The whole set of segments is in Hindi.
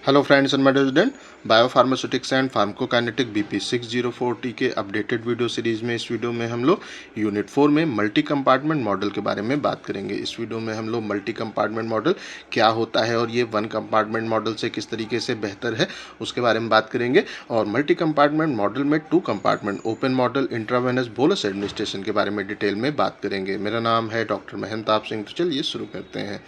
Hello friends and medical student, biopharmaceutics and pharmacokinetic BP 604T के अपडेटेड वीडियो सीरीज में इस वीडियो में हम लोग यूनिट 4 में मल्टी कंपार्टमेंट मॉडल के बारे में बात करेंगे। इस वीडियो में हम लोग मल्टी कंपार्टमेंट मॉडल क्या होता है और ये वन कंपार्टमेंट मॉडल से किस तरीके से बेहतर है उसके बारे में बात करेंगे। और मल्टी कंपार्टमेंट मॉडल में 2 compartment open model intravenous bolus administration के बारे में डिटेल में बात करेंगे। मेरा नाम है डॉक्टर महंताब सिंह। तो चलिए शुरू करते हैं।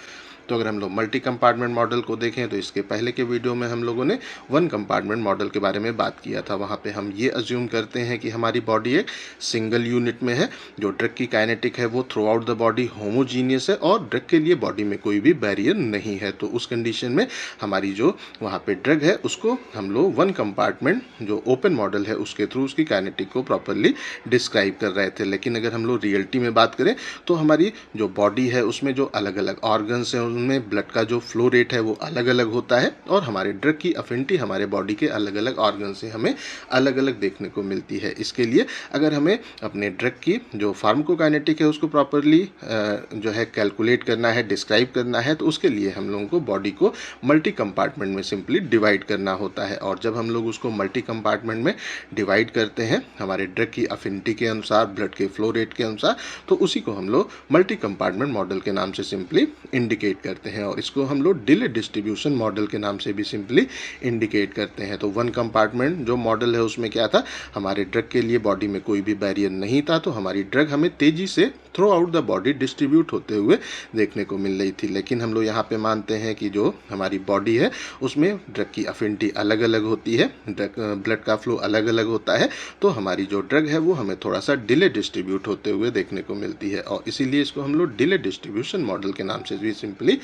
तो अगर हम लोग मल्टी कंपार्टमेंट मॉडल को देखें तो इसके पहले के वीडियो में हम लोगों ने वन कंपार्टमेंट मॉडल के बारे में बात किया था। वहाँ पे हम ये अज्यूम करते हैं कि हमारी बॉडी एक सिंगल यूनिट में है, जो ड्रग की काइनेटिक है वो through out the body homogeneous है और ड्रग के लिए बॉडी में कोई भी बैरियर नहीं है। तो उस कंडीशन में हमारी जो वहाँ पे ड्रग है उसको हम लोग वन कंपार्टमेंट जो ओपन मॉडल है उसके थ्रू उसकी काइनेटिक को प्रॉपरली डिस्क्राइब कर रहे थे। लेकिन अगर हम लोग रियलिटी में बात करें तो हमारी जो बॉडी है उसमें जो अलग अलग ऑर्गन्स हैं उनमें ब्लड का जो फ्लो रेट है वो अलग अलग होता है और हमारे ड्रग की अफिनिटी हमारे बॉडी के अलग अलग ऑर्गन से हमें अलग अलग देखने को मिलती है। इसके लिए अगर हमें अपने ड्रग की जो फार्माकोकाइनेटिक है उसको प्रॉपरली जो है कैलकुलेट करना है, डिस्क्राइब करना है, तो उसके लिए हम लोगों को बॉडी को मल्टी कंपार्टमेंट में सिंपली डिवाइड करना होता है। और जब हम लोग उसको मल्टी कंपार्टमेंट में डिवाइड करते हैं हमारे ड्रग की अफिनिटी के अनुसार, ब्लड के फ्लो रेट के अनुसार, तो उसी को हम लोग मल्टी कंपार्टमेंट मॉडल के नाम से सिंपली इंडिकेट करते हैं। और इसको हम लोग डिले डिस्ट्रीब्यूशन मॉडल के नाम से भी सिंपली इंडिकेट करते हैं। तो वन कंपार्टमेंट जो मॉडल है उसमें क्या था, हमारे ड्रग के लिए बॉडी में कोई भी बैरियर नहीं था, तो हमारी ड्रग हमें तेजी से through out the body distribute होते हुए देखने को मिल रही थी। लेकिन हम लोग यहाँ पे मानते हैं कि जो हमारी बॉडी है उसमें ड्रग की अफिनिटी अलग अलग होती है, ब्लड का फ्लो अलग अलग होता है, तो हमारी जो ड्रग है वो हमें थोड़ा सा डिले डिस्ट्रीब्यूट होते हुए देखने को मिलती है। और इसीलिए इसको हम लोग डिले डिस्ट्रीब्यूशन मॉडल के नाम से भी सिंपली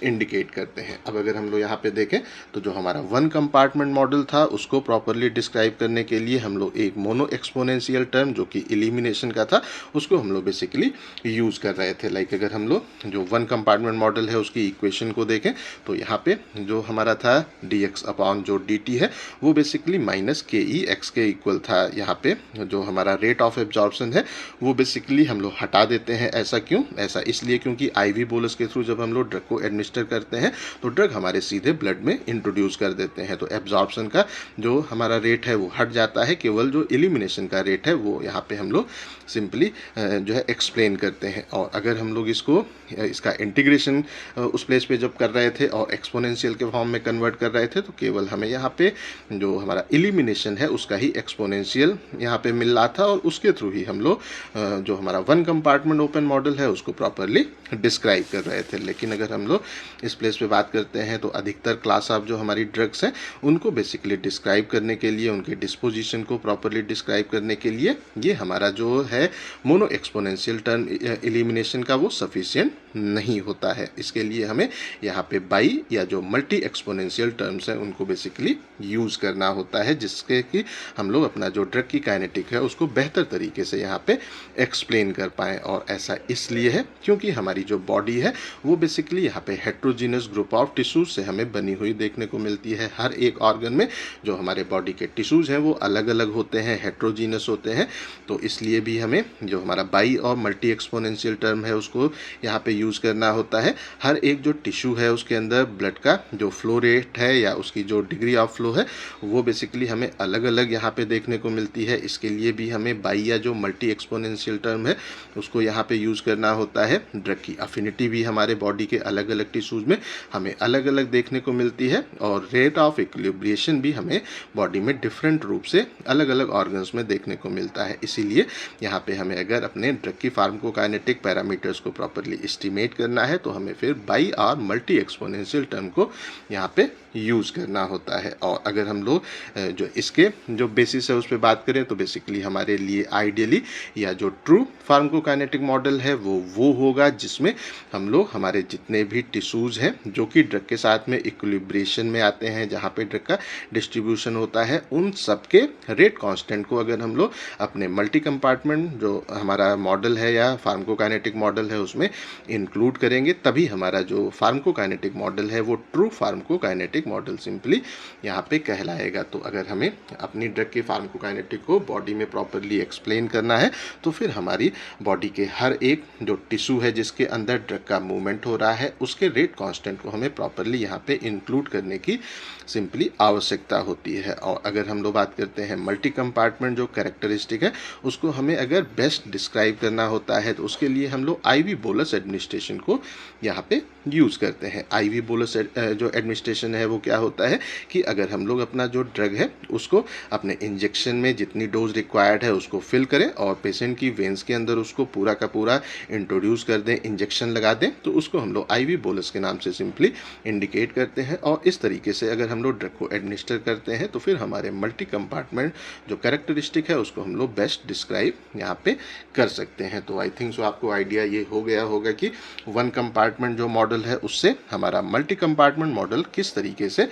इंडिकेट करते हैं। अब अगर हम लोग यहाँ पे देखें तो जो हमारा वन कंपार्टमेंट मॉडल था उसको प्रॉपरली डिस्क्राइब करने के लिए हम लोग एक मोनो एक्सपोनेंशियल टर्म जो कि एलिमिनेशन का था उसको हम लोग बेसिकली यूज़ कर रहे थे। लाइक अगर हम लोग जो वन कंपार्टमेंट मॉडल है उसकी इक्वेशन को देखें तो यहाँ पे जो हमारा था dx अपॉन जो dt है वो बेसिकली माइनस के ई एक्स के इक्वल था। यहाँ पे जो हमारा रेट ऑफ एब्जॉर्प्शन है वो बेसिकली हम लोग हटा देते हैं। ऐसा क्यों? ऐसा इसलिए क्योंकि आईवी बोलस के थ्रू जब हम लोग ड्रग को एडमिनिस्टर करते हैं तो ड्रग हमारे सीधे ब्लड में इंट्रोड्यूस कर देते हैं, तो एब्जॉर्प्शन का जो हमारा रेट है वो हट जाता है। केवल जो एलिमिनेशन का रेट है वो यहाँ पे हम लोग सिंपली जो है एक्सप्लेन करते हैं। और अगर हम लोग इसका इंटीग्रेशन उस प्लेस पे जब कर रहे थे और एक्सपोनेंशियल के फॉर्म में कन्वर्ट कर रहे थे तो केवल हमें यहाँ पे जो हमारा एलिमिनेशन है उसका ही एक्सपोनेंशियल यहाँ पे मिल रहा था और उसके थ्रू ही हम लोग जो हमारा वन कंपार्टमेंट ओपन मॉडल है उसको प्रॉपरली डिस्क्राइब कर रहे थे। लेकिन अगर हम लोग इस प्लेस पे बात करते हैं तो अधिकतर क्लास ऑफ जो हमारी ड्रग्स हैं उनको बेसिकली डिस्क्राइब करने के लिए, उनके डिस्पोजिशन को प्रॉपरली डिस्क्राइब करने के लिए ये हमारा जो है मोनो एक्सपोनेंशियल टर्म एलिमिनेशन का वो सफिशिएंट नहीं होता है। इसके लिए हमें यहाँ पे बाई या जो मल्टी एक्सपोनेंशियल टर्म्स हैं उनको बेसिकली यूज़ करना होता है, जिसके कि हम लोग अपना जो ड्रग की काइनेटिक है उसको बेहतर तरीके से यहाँ पे एक्सप्लेन कर पाएँ। और ऐसा इसलिए है क्योंकि हमारी जो बॉडी है वो बेसिकली यहाँ पे हेट्रोजीनियस ग्रुप ऑफ टिश्यूज से हमें बनी हुई देखने को मिलती है। हर एक ऑर्गन में जो हमारे बॉडी के टिश्यूज हैं वो अलग अलग होते हैं, हेट्रोजीनियस होते हैं। तो इसलिए भी हमें जो हमारा बाई और मल्टी एक्सपोनेंशियल टर्म है उसको यहाँ पे यूज़ करना होता है। हर एक जो टिश्यू है उसके अंदर ब्लड का जो फ्लो रेट है या उसकी जो डिग्री ऑफ फ्लो है वो बेसिकली हमें अलग अलग यहाँ पे देखने को मिलती है। इसके लिए भी हमें बाई या जो मल्टी एक्सपोनेंशियल टर्म है उसको यहाँ पे यूज़ करना होता है। ड्रग की अफिनिटी भी हमारे बॉडी के अलग अलग टिश्यूज़ में हमें अलग अलग देखने को मिलती है और रेट ऑफ इक्विलिब्रिएशन भी हमें बॉडी में डिफरेंट रूप से अलग अलग ऑर्गन्स में देखने को मिलता है। इसीलिए यहाँ पे हमें अगर अपने ड्रग की फार्माकोकाइनेटिक पैरामीटर्स को प्रॉपरली एस्टिमेट करना है तो हमें फिर बाई और मल्टी एक्सपोनेंशियल टर्म को यहाँ पे यूज़ करना होता है। और अगर हम लोग जो इसके जो बेसिस है उस पर बात करें तो बेसिकली हमारे लिए आइडियली या जो ट्रू फार्माकोकाइनेटिक मॉडल है वो होगा जिसमें हम लोग हमारे जितने भी टिश्यूज़ हैं जो कि ड्रग के साथ में इक्विलिब्रेशन में आते हैं, जहाँ पे ड्रग का डिस्ट्रीब्यूशन होता है, उन सब के रेट कांस्टेंट को अगर हम लोग अपने मल्टी कंपार्टमेंट जो हमारा मॉडल है या फार्माकोकाइनेटिक मॉडल है उसमें इंक्लूड करेंगे, तभी हमारा जो फार्माकोकाइनेटिक मॉडल है वो ट्रू फार्माकोकाइनेटिक मॉडल सिंपली यहाँ पे कहलाएगा। तो अगर हमें अपनी ड्रग के फार्माकोकाइनेटिक को बॉडी में प्रॉपरली एक्सप्लेन करना है तो फिर हमारी बॉडी के हर एक जो टिश्यू है जिसके अंदर ड्रग का मूवमेंट हो रहा है उसके रेट कांस्टेंट को हमें प्रॉपरली यहाँ पे इंक्लूड करने की सिंपली आवश्यकता होती है। और अगर हम लोग बात करते हैं मल्टी कंपार्टमेंट जो कैरेक्टरिस्टिक है उसको हमें अगर बेस्ट डिस्क्राइब करना होता है तो उसके लिए हम लोग आईवी बोलस एडमिनिस्ट्रेशन को यहाँ पे यूज़ करते हैं। आईवी बोलस जो एडमिनिस्ट्रेशन है वो क्या होता है कि अगर हम लोग अपना जो ड्रग है उसको अपने इंजेक्शन में जितनी डोज रिक्वायर्ड है उसको फिल करें और पेशेंट की वेंस के अंदर उसको पूरा का पूरा इंट्रोड्यूस कर दें, इंजेक्शन लगा दें, तो उसको हम लोग आईवी बोलस के नाम से सिंपली इंडिकेट करते हैं। और इस तरीके से अगर हम लोग ड्रग को एडमिनिस्टर करते हैं तो फिर हमारे मल्टी कंपार्टमेंट जो कैरेक्टरिस्टिक है उसको हम लोग बेस्ट डिस्क्राइब यहाँ पे कर सकते हैं। तो आई थिंक सो आपको आइडिया ये हो गया होगा कि वन कंपार्टमेंट जो मॉडल है उससे हमारा मल्टी कंपार्टमेंट मॉडल किस तरीके से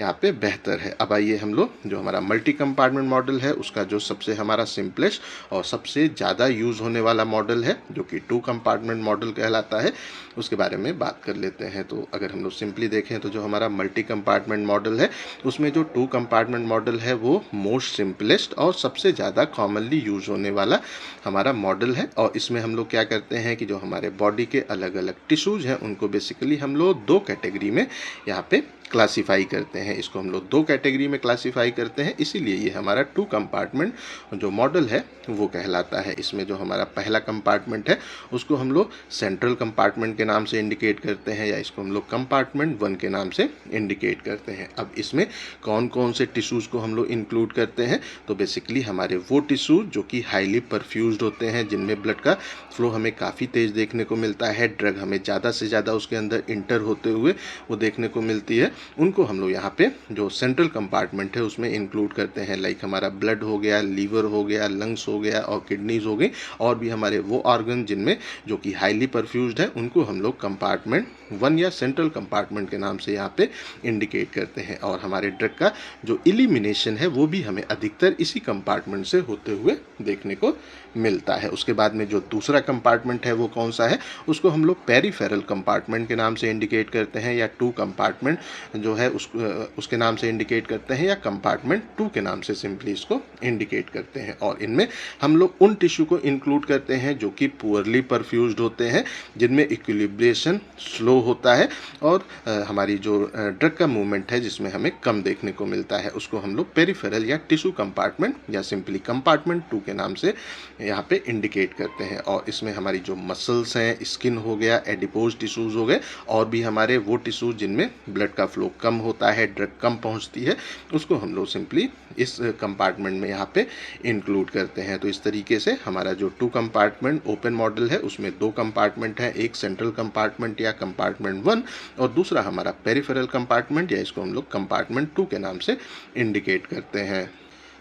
यहाँ पे बेहतर है। अब आइए हम लोग जो हमारा मल्टी कंपार्टमेंट मॉडल है उसका जो सबसे हमारा सिंपलेस्ट और सबसे ज़्यादा यूज़ होने वाला मॉडल है जो कि टू कंपार्टमेंट मॉडल कहलाता है उसके बारे में बात कर लेते हैं। तो अगर हम लोग सिंपली देखें तो जो हमारा मल्टी कंपार्टमेंट मॉडल है उसमें जो टू कंपार्टमेंट मॉडल है वो मोस्ट सिंपलेस्ट और सबसे ज़्यादा कॉमनली यूज होने वाला हमारा मॉडल है। और इसमें हम लोग क्या करते हैं कि जो हमारे बॉडी के अलग अलग टिश्यूज़ हैं उनको बेसिकली हम लोग दो कैटेगरी में यहाँ पे क्लासीफाई करते हैं। इसको हम लोग दो कैटेगरी में क्लासीफाई करते हैं, इसीलिए ये हमारा टू कंपार्टमेंट जो मॉडल है वो कहलाता है। इसमें जो हमारा पहला कंपार्टमेंट है उसको हम लोग सेंट्रल कंपार्टमेंट के नाम से इंडिकेट करते हैं या इसको हम लोग कंपार्टमेंट 1 के नाम से इंडिकेट करते हैं। अब इसमें कौन कौन से टिश्यूज़ को हम लोग इंक्लूड करते हैं तो बेसिकली हमारे वो टिश्यूज़ जो कि हाईली परफ्यूज्ड होते हैं, जिनमें ब्लड का फ्लो हमें काफ़ी तेज़ देखने को मिलता है, ड्रग हमें ज़्यादा से ज़्यादा उसके अंदर इंटर होते हुए वो देखने को मिलती है, उनको हम लोग यहाँ पे जो सेंट्रल कंपार्टमेंट है उसमें इंक्लूड करते हैं। लाइक हमारा ब्लड हो गया, लीवर हो गया, लंग्स हो गया और किडनीज हो गई, और भी हमारे वो ऑर्गन जिनमें जो कि हाईली परफ्यूज्ड है उनको हम लोग कंपार्टमेंट 1 या सेंट्रल कंपार्टमेंट के नाम से यहाँ पे इंडिकेट करते हैं। और हमारे ड्रग का जो इलिमिनेशन है वो भी हमें अधिकतर इसी कंपार्टमेंट से होते हुए देखने को मिलता है। उसके बाद में जो दूसरा कंपार्टमेंट है वो कौन सा है, उसको हम लोग पेरिफेरल कंपार्टमेंट के नाम से इंडिकेट करते हैं, या टू कंपार्टमेंट जो है उसके नाम से इंडिकेट करते हैं, या कंपार्टमेंट 2 के नाम से सिंपली इसको इंडिकेट करते हैं। और इनमें हम लोग उन टिश्यू को इंक्लूड करते हैं जो कि पुअरली परफ्यूज्ड होते हैं, जिनमें इक्विलिब्रेशन स्लो होता है और हमारी जो ड्रग का मूवमेंट है जिसमें हमें कम देखने को मिलता है, उसको हम लोग पेरिफेरल या टिश्यू कंपार्टमेंट या सिंपली कंपार्टमेंट 2 के नाम से यहाँ पे इंडिकेट करते हैं। और इसमें हमारी जो मसल्स हैं, स्किन हो गया, एडिपोज टिश्यूज हो गए, और भी हमारे वो टिश्यूज जिनमें ब्लड का फ्लो कम होता है, ड्रग कम पहुँचती है, उसको हम लोग सिंपली इस कंपार्टमेंट में यहाँ पे इंक्लूड करते हैं। तो इस तरीके से हमारा जो टू कंपार्टमेंट ओपन मॉडल है उसमें दो कंपार्टमेंट है, एक सेंट्रल कंपार्टमेंट या कंपार्टमेंट 1 और दूसरा हमारा पेरिफेरल कंपार्टमेंट या इसको हम लोग कंपार्टमेंट 2 के नाम से इंडिकेट करते हैं।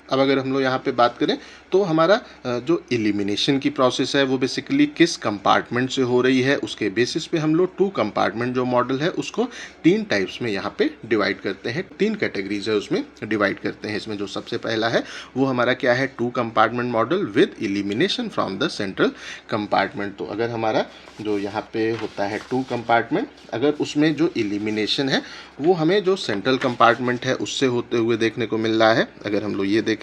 अब अगर हम लोग यहाँ पे बात करें तो हमारा जो एलिमिनेशन की प्रोसेस है वो बेसिकली किस कंपार्टमेंट से हो रही है उसके बेसिस पे हम लोग टू कंपार्टमेंट जो मॉडल है उसको 3 टाइप्स में यहाँ पे डिवाइड करते हैं, 3 कैटेगरीज है उसमें डिवाइड करते हैं। इसमें जो सबसे पहला है वो हमारा क्या है, two compartment model with elimination from the central compartment. तो अगर हमारा जो यहाँ पे होता है टू कंपार्टमेंट, अगर उसमें जो एलिमिनेशन है वो हमें जो सेंट्रल कंपार्टमेंट है उससे होते हुए देखने को मिल रहा है। अगर हम लोग ये देखें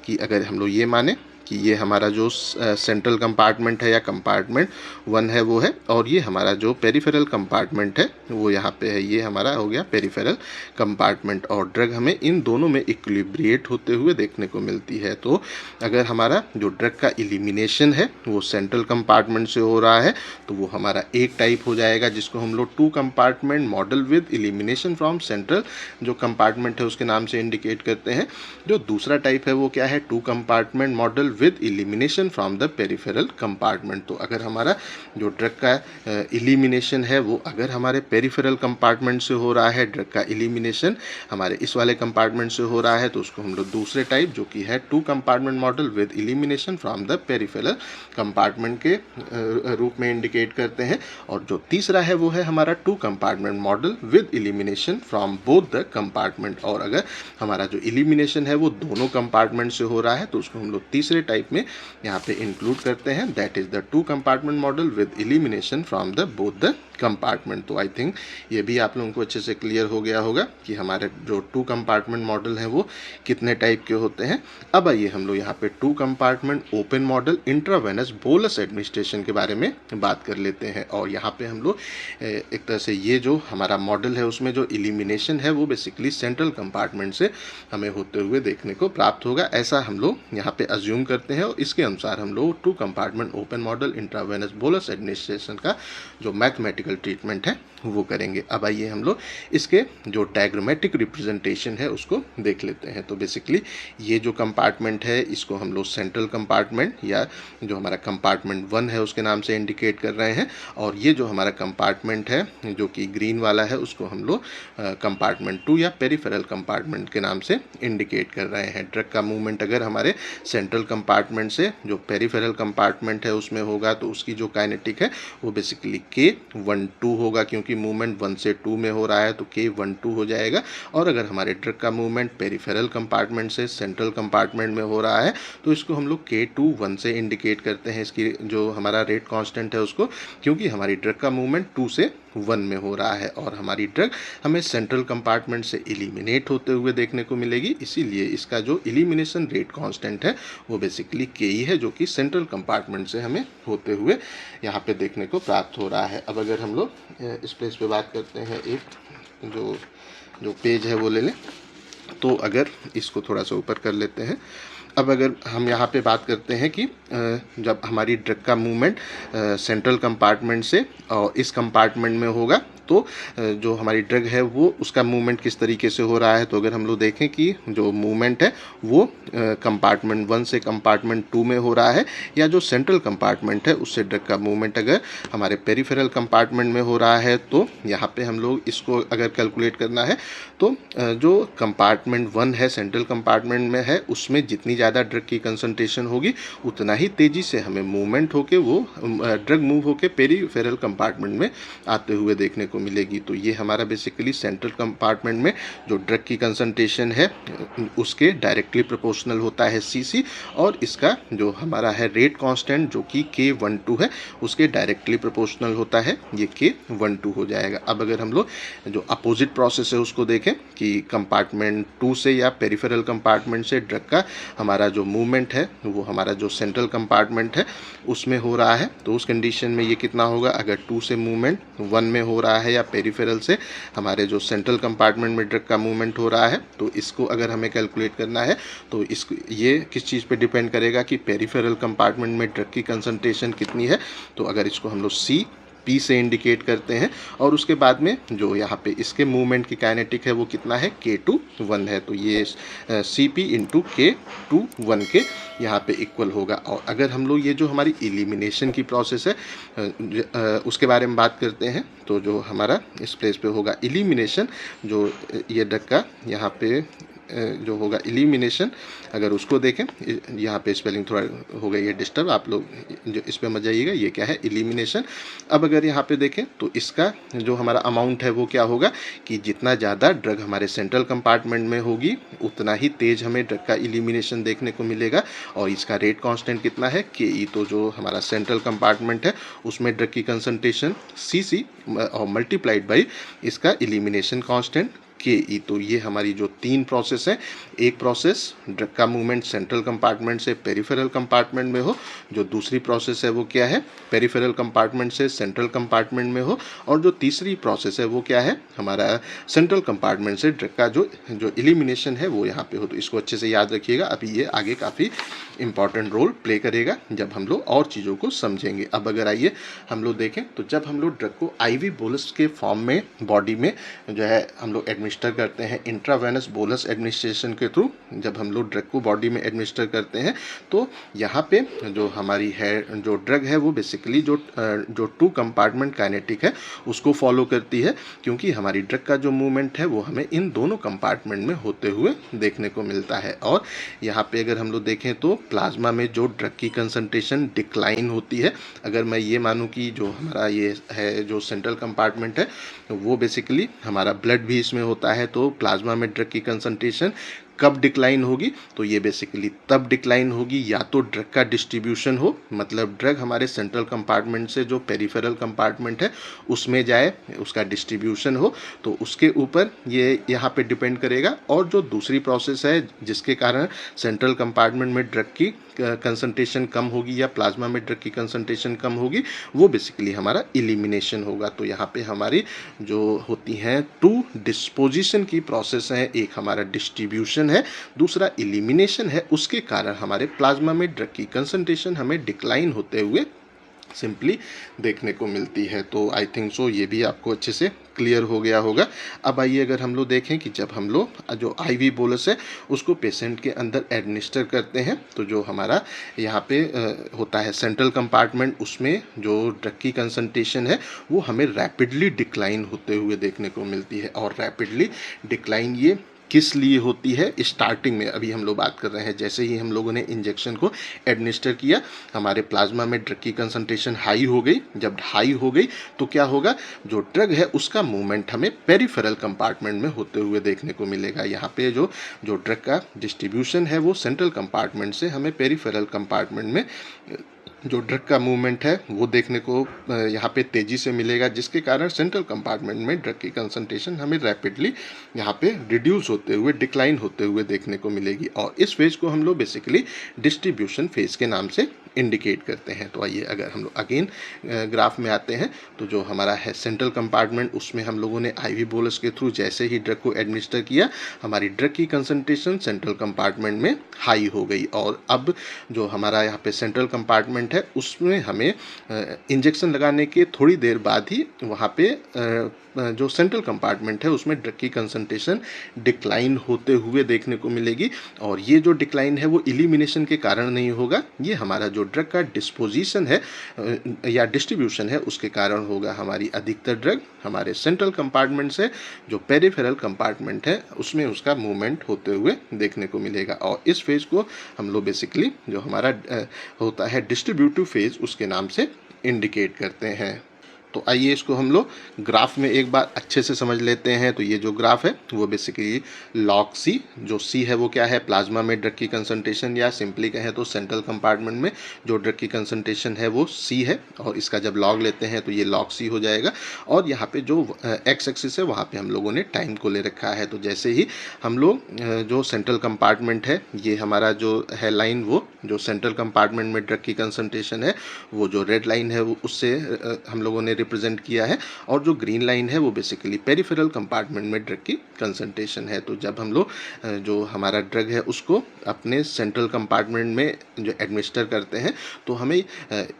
कि अगर हम लोग ये माने कि ये हमारा जो सेंट्रल कंपार्टमेंट है या कंपार्टमेंट 1 है वो है, और ये हमारा जो पेरिफेरल कंपार्टमेंट है वो यहाँ पे है, ये हमारा हो गया पेरिफेरल कंपार्टमेंट, और ड्रग हमें इन दोनों में इक्विलिब्रिएट होते हुए देखने को मिलती है। तो अगर हमारा जो ड्रग का एलिमिनेशन है वो सेंट्रल कंपार्टमेंट से हो रहा है तो वो हमारा एक टाइप हो जाएगा जिसको हम लोग two compartment model with elimination from central जो कंपार्टमेंट है उसके नाम से इंडिकेट करते हैं। जो दूसरा टाइप है वो क्या है, two compartment model with elimination from the peripheral compartment. तो अगर हमारा जो ड्रग का एलिमिनेशन है वो अगर हमारे पेरिफेरल कंपार्टमेंट से हो रहा है, ड्रग का एलिमिनेशन हमारे इस वाले कंपार्टमेंट से हो रहा है, तो उसको हम लोग दूसरे टाइप जो कि है two compartment model with elimination from the peripheral compartment के रूप में इंडिकेट करते हैं। और जो तीसरा है वो है हमारा two compartment model with elimination from both the compartment. और अगर हमारा जो एलिमिनेशन है वो दोनों कंपार्टमेंट से हो रहा है तो उसको हम लोग तीसरे टाइप में यहाँ पे इंक्लूड करते हैं, that is the 2 compartment model with elimination from the both the compartment. तो आई थिंक ये भी आप लोगों को अच्छे से क्लियर हो गया होगा कि हमारे जो 2 कंपार्टमेंट मॉडल हैं वो कितने टाइप के होते हैं। अब आइए हम लोग यहाँ पे 2 compartment open model intravenous bolus administration के बारे में बात कर लेते हैं। और यहाँ पे हम लोग एक तरह से ये जो हमारा मॉडल है उसमें जो एलिमिनेशन है वो बेसिकली सेंट्रल कंपार्टमेंट से हमें होते हुए देखने को प्राप्त होगा, ऐसा हम लोग यहाँ पे अज्यूम करते हैं। और इसके अनुसार हम लोग 2 compartment open model intravenous bolus administration का जो मैथमेटिकल ट्रीटमेंट है वो करेंगे। अब आइए हम लोग इसके जो डायग्रामेटिक रिप्रेजेंटेशन है उसको देख लेते हैं। तो बेसिकली ये जो कंपार्टमेंट है इसको हम लोग सेंट्रल कंपार्टमेंट या जो हमारा कंपार्टमेंट 1 है उसके नाम से इंडिकेट कर रहे हैं, और ये जो हमारा कंपार्टमेंट है जो कि ग्रीन वाला है उसको हम लोग कंपार्टमेंट 2 या पेरिफेरल कंपार्टमेंट के नाम से इंडिकेट कर रहे हैं। ड्रग का मूवमेंट अगर हमारे सेंट्रल कंपार्टमेंट से जो पेरिफेरल कंपार्टमेंट है उसमें होगा तो उसकी जो काइनेटिक है वो बेसिकली K12 होगा, क्योंकि मूवमेंट 1 से 2 में हो रहा है तो K12 हो जाएगा। और अगर हमारे ड्रग का मूवमेंट पेरिफेरल कंपार्टमेंट से सेंट्रल कंपार्टमेंट में हो रहा है तो इसको हम लोग K21 से इंडिकेट करते हैं, इसकी जो हमारा रेट कांस्टेंट है उसको, क्योंकि हमारी ड्रग का मूवमेंट 2 से 1 में हो रहा है और हमारी ड्रग हमें सेंट्रल कंपार्टमेंट से एलिमिनेट होते हुए देखने को मिलेगी। इसीलिए इसका जो एलिमिनेशन रेट कांस्टेंट है वो बेसिकली Ke है, जो कि सेंट्रल कंपार्टमेंट से हमें होते हुए यहाँ पे देखने को प्राप्त हो रहा है। अब अगर हम लोग इस प्लेस पे बात करते हैं, एक जो पेज है वो ले लें, तो अगर इसको थोड़ा सा ऊपर कर लेते हैं। अब अगर हम यहाँ पे बात करते हैं कि जब हमारी ड्रग का मूवमेंट सेंट्रल कंपार्टमेंट से और इस कंपार्टमेंट में होगा तो जो हमारी ड्रग है वो उसका मूवमेंट किस तरीके से हो रहा है। तो अगर हम लोग देखें कि जो मूवमेंट है वो कंपार्टमेंट 1 से कंपार्टमेंट 2 में हो रहा है, या जो सेंट्रल कंपार्टमेंट है उससे ड्रग का मूवमेंट अगर हमारे पेरिफेरल कंपार्टमेंट में हो रहा है, तो यहाँ पे हम लोग इसको अगर कैलकुलेट करना है तो जो कंपार्टमेंट 1 है सेंट्रल कंपार्टमेंट में है उसमें जितनी ज़्यादा ड्रग की कंसंट्रेशन होगी उतना ही तेज़ी से हमें मूवमेंट होके वो ड्रग मूव होके पेरिफेरल कंपार्टमेंट में आते हुए देखने को मिलेगी। तो ये हमारा बेसिकली सेंट्रल कंपार्टमेंट में जो ड्रग की कंसंट्रेशन है उसके डायरेक्टली प्रोपोर्शनल होता है Cc, और इसका जो हमारा है रेट कांस्टेंट जो कि K12 है उसके डायरेक्टली प्रोपोर्शनल होता है, ये K12 हो जाएगा। अब अगर हम लोग जो अपोजिट प्रोसेस है उसको देखें कि कंपार्टमेंट 2 से या पेरिफेरल कंपार्टमेंट से ड्रग का हमारा जो मूवमेंट है वो हमारा जो सेंट्रल कंपार्टमेंट है उसमें हो रहा है, तो उस कंडीशन में ये कितना होगा, अगर 2 से मूवमेंट 1 में हो रहा है या पेरिफेरल से हमारे जो सेंट्रल कंपार्टमेंट में ड्रग का मूवमेंट हो रहा है, तो इसको अगर हमें कैलकुलेट करना है तो इसको ये किस चीज़ पे डिपेंड करेगा कि पेरिफेरल कंपार्टमेंट में ड्रग की कंसंट्रेशन कितनी है। तो अगर इसको हम लोग P से इंडिकेट करते हैं और उसके बाद में जो यहाँ पे इसके मूवमेंट की काइनेटिक है वो कितना है, K21 है, तो ये Cp इंटू K21 के यहाँ पे इक्वल होगा। और अगर हम लोग ये जो हमारी एलिमिनेशन की प्रोसेस है उसके बारे में बात करते हैं, तो जो हमारा इस प्लेस पे होगा एलिमिनेशन, जो ये ड्रग का यहाँ पे जो होगा एलिमिनेशन, अगर उसको देखें, यहाँ पे स्पेलिंग थोड़ा हो गई है डिस्टर्ब, आप लोग जो इस पे मत जाइएगा, ये क्या है एलिमिनेशन। अब अगर यहाँ पे देखें तो इसका जो हमारा अमाउंट है वो क्या होगा कि जितना ज़्यादा ड्रग हमारे सेंट्रल कंपार्टमेंट में होगी उतना ही तेज़ हमें ड्रग का एलिमिनेशन देखने को मिलेगा। और इसका रेट कांस्टेंट कितना है, Ke, तो जो हमारा सेंट्रल कंपार्टमेंट है उसमें ड्रग की कंसंट्रेशन Cc और मल्टीप्लाइड बाई इसका एलिमिनेशन कांस्टेंट Ke। तो ये हमारी जो 3 प्रोसेस है, एक प्रोसेस ड्रग का मूवमेंट सेंट्रल कंपार्टमेंट से पेरिफेरल कंपार्टमेंट में हो, जो दूसरी प्रोसेस है वो क्या है, पेरिफेरल कंपार्टमेंट से सेंट्रल कंपार्टमेंट में हो, और जो तीसरी प्रोसेस है वो क्या है, हमारा सेंट्रल कंपार्टमेंट से ड्रग का जो एलिमिनेशन है वो यहाँ पे हो। तो इसको अच्छे से याद रखिएगा, अभी ये आगे काफ़ी इंपॉर्टेंट रोल प्ले करेगा जब हम लोग और चीज़ों को समझेंगे। अब अगर आइए हम लोग देखें तो जब हम लोग ड्रग को IV बोलस के फॉर्म में बॉडी में जो है हम लोग एडमिनिस्टर करते हैं इंट्रावेनस बोलस एडमिनिस्ट्रेशन के थ्रू, जब हम लोग ड्रग को बॉडी में एडमिनिस्टर करते हैं तो यहाँ पे जो हमारी है जो ड्रग है वो बेसिकली जो 2 कंपार्टमेंट काइनेटिक है उसको फॉलो करती है, क्योंकि हमारी ड्रग का जो मूवमेंट है वो हमें इन दोनों कंपार्टमेंट में होते हुए देखने को मिलता है। और यहाँ पे अगर हम लोग देखें तो प्लाज्मा में जो ड्रग की कंसंट्रेशन डिक्लाइन होती है, अगर मैं ये मानूं कि जो हमारा ये है जो सेंट्रल कंपार्टमेंट है वो बेसिकली हमारा ब्लड भी इसमें होता है, तो प्लाज्मा में ड्रग की कंसंट्रेशन कब डिक्लाइन होगी, तो ये बेसिकली तब डिक्लाइन होगी या तो ड्रग का डिस्ट्रीब्यूशन हो, मतलब ड्रग हमारे सेंट्रल कंपार्टमेंट से जो पेरिफेरल कंपार्टमेंट है उसमें जाए, उसका डिस्ट्रीब्यूशन हो, तो उसके ऊपर ये यहाँ पे डिपेंड करेगा। और जो दूसरी प्रोसेस है जिसके कारण सेंट्रल कंपार्टमेंट में ड्रग की कंसंट्रेशन कम होगी या प्लाज्मा में ड्रग की कंसंट्रेशन कम होगी, वो बेसिकली हमारा इलिमिनेशन होगा। तो यहाँ पे हमारी जो होती हैं टू डिस्पोजिशन की प्रोसेस है, एक हमारा डिस्ट्रीब्यूशन है, दूसरा इलिमिनेशन है। उसके कारण हमारे प्लाज्मा में ड्रग की कंसंट्रेशन हमें डिक्लाइन होते हुए सिंपली देखने को मिलती है। तो आई थिंक सो ये भी आपको अच्छे से क्लियर हो गया होगा। अब आइए अगर हम लोग देखें कि जब हम लोग जो आईवी बोलस है उसको पेशेंट के अंदर एडमिनिस्टर करते हैं, तो जो हमारा यहाँ पे होता है सेंट्रल कंपार्टमेंट, उसमें जो ड्रग की कंसंट्रेशन है वो हमें रैपिडली डिक्लाइन होते हुए देखने को मिलती है। और रैपिडली डिक्लाइन ये किस लिए होती है, स्टार्टिंग में अभी हम लोग बात कर रहे हैं, जैसे ही हम लोगों ने इंजेक्शन को एडमिनिस्टर किया हमारे प्लाज्मा में ड्रग की कंसंट्रेशन हाई हो गई। जब हाई हो गई तो क्या होगा, जो ड्रग है उसका मूवमेंट हमें पेरिफेरल कंपार्टमेंट में होते हुए देखने को मिलेगा। यहाँ पे जो ड्रग का डिस्ट्रीब्यूशन है वो सेंट्रल कंपार्टमेंट से हमें पेरिफेरल कंपार्टमेंट में जो ड्रग का मूवमेंट है वो देखने को यहाँ पे तेज़ी से मिलेगा, जिसके कारण सेंट्रल कंपार्टमेंट में ड्रग की कंसंट्रेशन हमें रैपिडली यहाँ पे रिड्यूस होते हुए, डिक्लाइन होते हुए देखने को मिलेगी। और इस फेज को हम लोग बेसिकली डिस्ट्रीब्यूशन फेज के नाम से इंडिकेट करते हैं। तो आइए अगर हम लोग अगेन ग्राफ में आते हैं, तो जो हमारा है सेंट्रल कंपार्टमेंट, उसमें हम लोगों ने आईवी बोलस के थ्रू जैसे ही ड्रग को एडमिनिस्टर किया हमारी ड्रग की कंसंट्रेशन सेंट्रल कंपार्टमेंट में हाई हो गई। और अब जो हमारा यहाँ पे सेंट्रल कंपार्टमेंट है उसमें हमें इंजेक्शन लगाने के थोड़ी देर बाद ही वहाँ पे जो सेंट्रल कंपार्टमेंट है उसमें ड्रग की कंसंट्रेशन डिक्लाइन होते हुए देखने को मिलेगी। और ये जो डिक्लाइन है वो इलिमिनेशन के कारण नहीं होगा, ये हमारा जो ड्रग का डिस्पोजिशन है या डिस्ट्रीब्यूशन है उसके कारण होगा। हमारी अधिकतर ड्रग हमारे सेंट्रल कंपार्टमेंट से जो पेरिफेरल कंपार्टमेंट है उसमें उसका मूवमेंट होते हुए देखने को मिलेगा। और इस फेज को हम लोग बेसिकली जो हमारा होता है डिस्ट्रीब्यूटिव फेज उसके नाम से इंडिकेट करते हैं। तो आइए इसको हम लोग ग्राफ में एक बार अच्छे से समझ लेते हैं। तो ये जो ग्राफ है वो बेसिकली लॉग सी, जो सी है वो क्या है, प्लाज्मा में ड्रग की कंसंट्रेशन, या सिंपली कहें तो सेंट्रल कंपार्टमेंट में जो ड्रग की कंसंट्रेशन है वो सी है। और इसका जब लॉग लेते हैं तो ये लॉग सी हो जाएगा। और यहाँ पे जो एक्स एक्सिस है वहाँ पे हम लोगों ने टाइम को ले रखा है। तो जैसे ही हम लोग जो सेंट्रल कंपार्टमेंट है, ये हमारा जो है लाइन, वो जो सेंट्रल कंपार्टमेंट में ड्रग की कंसंट्रेशन है वो जो रेड लाइन है वो उससे हम लोगों ने रिप्रेजेंट किया है। और जो ग्रीन लाइन है वो बेसिकली पेरिफेरल कंपार्टमेंट में ड्रग की कंसंट्रेशन है। तो जब हम लोग जो हमारा ड्रग है उसको अपने सेंट्रल कंपार्टमेंट में जो एडमिनिस्टर करते हैं तो हमें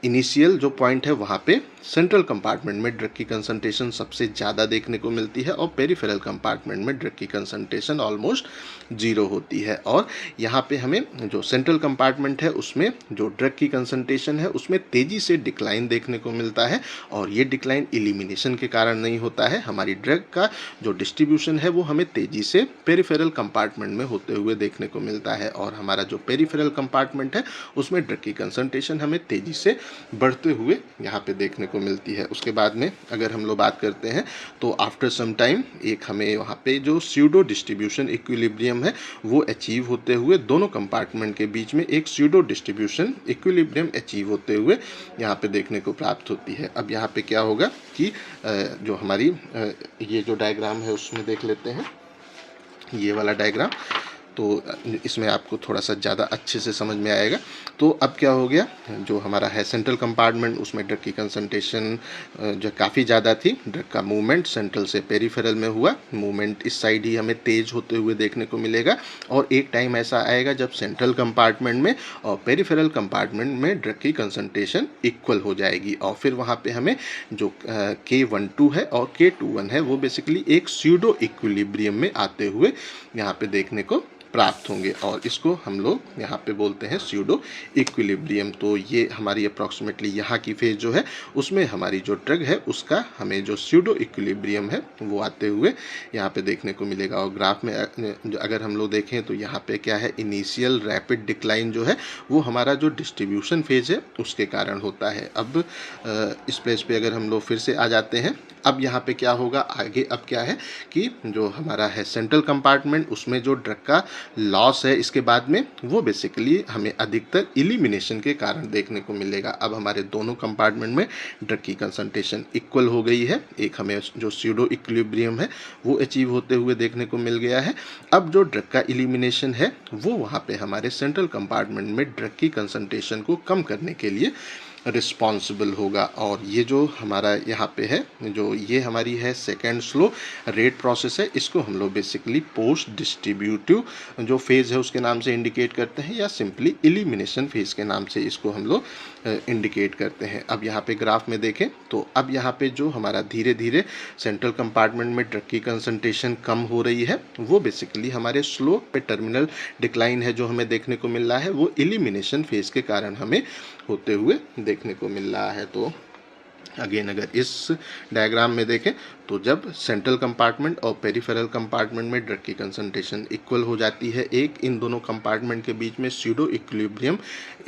इनिशियल जो पॉइंट है वहाँ पे सेंट्रल कंपार्टमेंट में ड्रग की कंसंट्रेशन सबसे ज़्यादा देखने को मिलती है और पेरिफेरल कंपार्टमेंट में ड्रग की कंसंट्रेशन ऑलमोस्ट 0 होती है। और यहाँ पे हमें जो सेंट्रल कंपार्टमेंट है उसमें जो ड्रग की कंसंट्रेशन है उसमें तेज़ी से डिक्लाइन देखने को मिलता है। और ये डिक्लाइन इलिमिनेशन के कारण नहीं होता है, हमारी ड्रग का जो डिस्ट्रीब्यूशन है वो हमें तेज़ी से पेरिफेरल कंपार्टमेंट में होते हुए देखने को मिलता है। और हमारा जो पेरिफेरल कंपार्टमेंट है उसमें ड्रग की कंसंट्रेशन हमें तेज़ी से बढ़ते हुए यहाँ पे देखने को मिलती है। उसके बाद में अगर हम लोग बात करते हैं तो आफ्टर सम टाइम एक हमें वहाँ पे जो स्यूडो डिस्ट्रीब्यूशन इक्विलिब्रियम है वो अचीव होते हुए, दोनों कंपार्टमेंट के बीच में एक स्यूडो डिस्ट्रीब्यूशन इक्विलिब्रियम अचीव होते हुए यहाँ पे देखने को प्राप्त होती है। अब यहाँ पे क्या होगा कि जो हमारी ये जो डायग्राम है उसमें देख लेते हैं, ये वाला डायग्राम, तो इसमें आपको थोड़ा सा ज़्यादा अच्छे से समझ में आएगा। तो अब क्या हो गया, जो हमारा है सेंट्रल कंपार्टमेंट उसमें ड्रग की कंसंट्रेशन जो काफ़ी ज़्यादा थी, ड्रग का मूवमेंट सेंट्रल से पेरिफेरल में हुआ, मूवमेंट इस साइड ही हमें तेज होते हुए देखने को मिलेगा। और एक टाइम ऐसा आएगा जब सेंट्रल कंपार्टमेंट में और पेरिफेरल कंपार्टमेंट में ड्रग की कंसंट्रेशन इक्वल हो जाएगी। और फिर वहाँ पे हमें जो K12 है और K21 है वो बेसिकली एक स्यूडो इक्विलिब्रियम में आते हुए यहाँ पे देखने को प्राप्त होंगे। और इसको हम लोग यहाँ पे बोलते हैं स्यूडो इक्विलिब्रियम। तो ये हमारी अप्रॉक्सीमेटली यहाँ की फेज जो है उसमें हमारी जो ड्रग है उसका हमें जो स्यूडो इक्विलिब्रियम है वो आते हुए यहाँ पे देखने को मिलेगा। और ग्राफ में अगर हम लोग देखें तो यहाँ पे क्या है, इनिशियल रैपिड डिक्लाइन जो है वो हमारा जो डिस्ट्रीब्यूशन फेज है उसके कारण होता है। अब इस प्लेस पे अगर हम लोग फिर से आ जाते हैं, अब यहाँ पे क्या होगा आगे, अब क्या है कि जो हमारा है सेंट्रल कंपार्टमेंट उसमें जो ड्रग का लॉस है इसके बाद में, वो बेसिकली हमें अधिकतर इलिमिनेशन के कारण देखने को मिलेगा। अब हमारे दोनों कंपार्टमेंट में ड्रग की कंसंट्रेशन इक्वल हो गई है, एक हमें जो स्यूडो इक्विलिब्रियम है वो अचीव होते हुए देखने को मिल गया है। अब जो ड्रग का इलिमिनेशन है वो वहाँ पे हमारे सेंट्रल कंपार्टमेंट में ड्रग की कंसंट्रेशन को कम करने के लिए रिस्पॉन्सिबल होगा। और ये जो हमारा यहाँ पे है, जो ये हमारी है सेकेंड स्लो रेट प्रोसेस है, इसको हम लोग बेसिकली पोस्ट डिस्ट्रीब्यूटिव जो फेज़ है उसके नाम से इंडिकेट करते हैं, या सिंपली इलिमिनेशन फेज़ के नाम से इसको हम लोग इंडिकेट करते हैं। अब यहाँ पे ग्राफ में देखें तो अब यहाँ पे जो हमारा धीरे धीरे सेंट्रल कंपार्टमेंट में ड्रग की कंसंट्रेशन कम हो रही है, वो बेसिकली हमारे स्लो पे टर्मिनल डिक्लाइन है जो हमें देखने को मिल रहा है, वो इलिमिनेशन फेज़ के कारण हमें होते हुए देखने को मिल रहा है। तो अगेन अगर इस डायग्राम में देखें तो जब सेंट्रल कंपार्टमेंट और पेरिफेरल कंपार्टमेंट में ड्रग की कंसंट्रेशन इक्वल हो जाती है, एक इन दोनों कंपार्टमेंट के बीच में स्यूडो इक्विलिब्रियम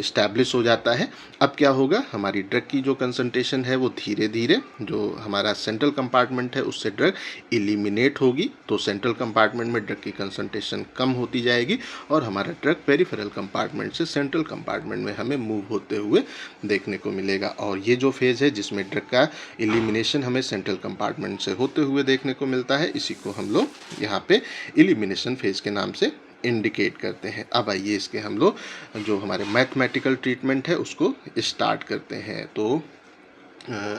इस्टेब्लिश हो जाता है। अब क्या होगा, हमारी ड्रग की जो कंसंट्रेशन है वो धीरे धीरे जो हमारा सेंट्रल कंपार्टमेंट है उससे ड्रग इलिमिनेट होगी, तो सेंट्रल कंपार्टमेंट में ड्रग की कंसंट्रेशन कम होती जाएगी और हमारा ड्रग पेरिफेरल कंपार्टमेंट से सेंट्रल कंपार्टमेंट में हमें मूव होते हुए देखने को मिलेगा। और ये जो फेज़ है जिसमें ड्रग का इलिमिनेशन हमें सेंट्रल कंपार्टमेंट से होते हुए देखने को मिलता है, इसी को हम लोग यहाँ पे इलिमिनेशन फेज़ के नाम से इंडिकेट करते हैं। अब आइए इसके हम लोग जो हमारे मैथमेटिकल ट्रीटमेंट है उसको स्टार्ट करते हैं। तो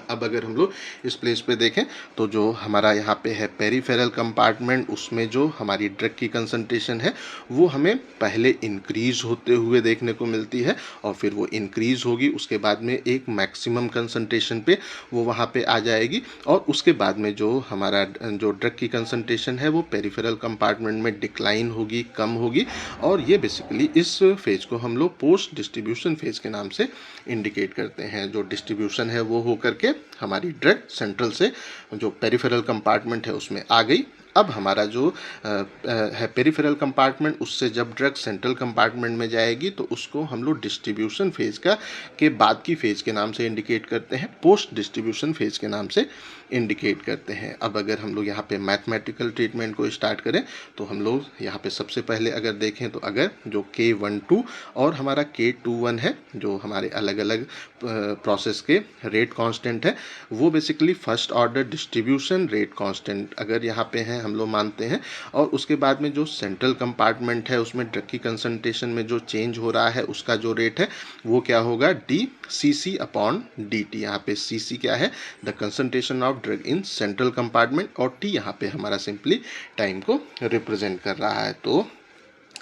अब अगर हम लोग इस प्लेस पे देखें तो जो हमारा यहाँ पे है पेरिफेरल कंपार्टमेंट, उसमें जो हमारी ड्रग की कंसंट्रेशन है वो हमें पहले इंक्रीज़ होते हुए देखने को मिलती है और फिर वो इंक्रीज़ होगी, उसके बाद में एक मैक्सिमम कंसंट्रेशन पे वो वहाँ पे आ जाएगी और उसके बाद में जो हमारा जो ड्रग की कंसंट्रेशन है वो पेरिफेरल कंपार्टमेंट में डिक्लाइन होगी, कम होगी। और ये बेसिकली इस फेज़ को हम लोग पोस्ट डिस्ट्रीब्यूशन फेज़ के नाम से इंडिकेट करते हैं। जो डिस्ट्रीब्यूशन है वो करके हमारी ड्रग सेंट्रल से जो पेरिफेरल कंपार्टमेंट है उसमें आ गई। अब हमारा जो है पेरिफेरल कंपार्टमेंट, उससे जब ड्रग सेंट्रल कंपार्टमेंट में जाएगी तो उसको हम लोग डिस्ट्रीब्यूशन फेज़ का के बाद की फेज़ के नाम से इंडिकेट करते हैं, पोस्ट डिस्ट्रीब्यूशन फेज़ के नाम से इंडिकेट करते हैं। अब अगर हम लोग यहाँ पे मैथमेटिकल ट्रीटमेंट को स्टार्ट करें तो हम लोग यहाँ पे सबसे पहले अगर देखें तो अगर जो K12 और हमारा K21 है, जो हमारे अलग अलग प्रोसेस के रेट कांस्टेंट है, वो basically first order distribution rate constant अगर यहाँ पे हैं हम लोग मानते हैं, और उसके बाद में जो सेंट्रल कंपार्टमेंट है उसमें ड्रग की कंसंट्रेशन में जो चेंज हो रहा है उसका जो रेट है वो क्या होगा, dCc/dt। यहाँ पे Cc क्या है, the concentration of drug in central compartment, और T यहाँ पे हमारा सिंपली टाइम को रिप्रेजेंट कर रहा है। तो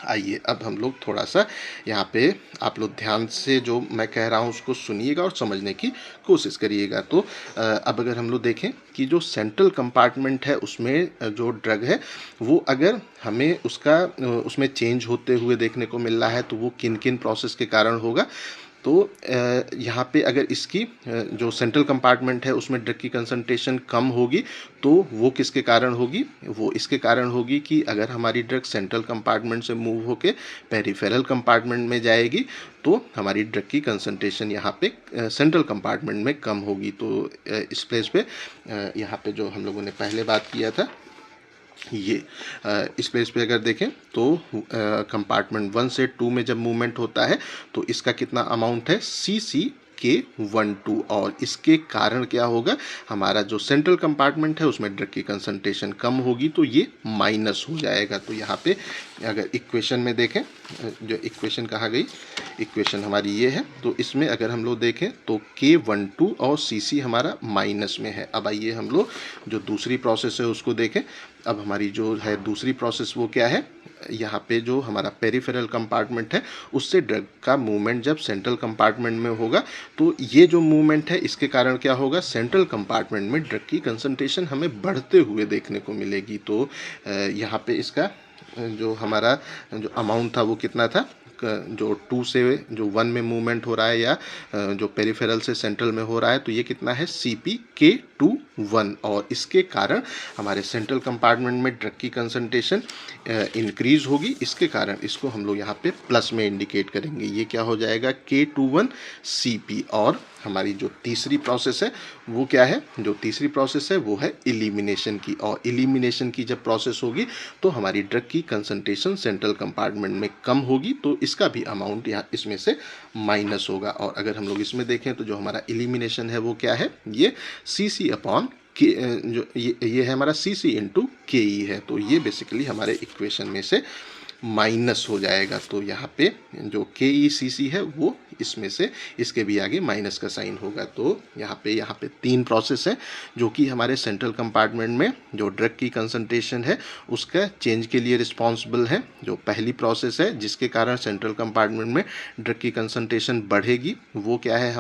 आइए अब हम लोग थोड़ा सा यहाँ पे आप लोग ध्यान से जो मैं कह रहा हूँ उसको सुनिएगा और समझने की कोशिश करिएगा। तो अब अगर हम लोग देखें कि जो सेंट्रल कंपार्टमेंट है उसमें जो ड्रग है वो अगर हमें उसका उसमें चेंज होते हुए देखने को मिल रहा है तो वो किन किन प्रोसेस के कारण होगा। तो यहाँ पे अगर इसकी जो सेंट्रल कंपार्टमेंट है उसमें ड्रग की कंसंट्रेशन कम होगी तो वो किसके कारण होगी, वो इसके कारण होगी कि अगर हमारी ड्रग सेंट्रल कंपार्टमेंट से मूव होके पेरिफेरल कंपार्टमेंट में जाएगी तो हमारी ड्रग की कंसंट्रेशन यहाँ पे सेंट्रल कंपार्टमेंट में कम होगी। तो इस प्लेस पे यहाँ पे जो हम लोगों ने पहले बात किया था ये इस पेज पे अगर देखें तो कंपार्टमेंट 1 से 2 में जब मूवमेंट होता है तो इसका कितना अमाउंट है, Cc/K12, और इसके कारण क्या होगा, हमारा जो सेंट्रल कंपार्टमेंट है उसमें ड्रग की कंसंट्रेशन कम होगी तो ये माइनस हो जाएगा। तो यहाँ पे अगर इक्वेशन में देखें, जो इक्वेशन कहा गई इक्वेशन हमारी ये है, तो इसमें अगर हम लोग देखें तो K12 और Cc हमारा माइनस में है। अब आइए हम लोग जो दूसरी प्रोसेस है उसको देखें। अब हमारी जो है दूसरी प्रोसेस वो क्या है, यहाँ पे जो हमारा पेरिफेरल कंपार्टमेंट है उससे ड्रग का मूवमेंट जब सेंट्रल कंपार्टमेंट में होगा तो ये जो मूवमेंट है इसके कारण क्या होगा, सेंट्रल कंपार्टमेंट में ड्रग की कंसंट्रेशन हमें बढ़ते हुए देखने को मिलेगी। तो यहाँ पे इसका जो हमारा जो अमाउंट था वो कितना था, जो 2 से जो 1 में मूवमेंट हो रहा है या जो पेरिफेरल से सेंट्रल में हो रहा है तो ये कितना है, Cp/K21, और इसके कारण हमारे सेंट्रल कंपार्टमेंट में ड्रग की कंसंट्रेशन इंक्रीज होगी। इसके कारण इसको हम लोग यहाँ पे प्लस में इंडिकेट करेंगे, ये क्या हो जाएगा, K21 Cp, और हमारी जो तीसरी प्रोसेस है वो क्या है, जो तीसरी प्रोसेस है वो है इलिमिनेशन की। और इलिमिनेशन की जब प्रोसेस होगी तो हमारी ड्रग की कंसंट्रेशन सेंट्रल कंपार्टमेंट में कम होगी, तो इसका भी अमाउंट यहाँ इसमें से माइनस होगा। और अगर हम लोग इसमें देखें तो जो हमारा इलिमिनेशन है वो क्या है, ये CC अपॉन के, जो ये है हमारा CC इंटू KE है। तो ये बेसिकली हमारे इक्वेशन में से माइनस हो जाएगा। तो यहाँ पे जो KECC है वो इसमें से इसके भी आगे माइनस का साइन होगा। तो यहाँ पे 3 प्रोसेस हैं जो कि हमारे सेंट्रल कंपार्टमेंट में जो ड्रग की कंसंट्रेशन है उसका चेंज के लिए रिस्पॉन्सिबल है। जो पहली प्रोसेस है जिसके कारण सेंट्रल कंपार्टमेंट में ड्रग की कंसंट्रेशन बढ़ेगी वो क्या है,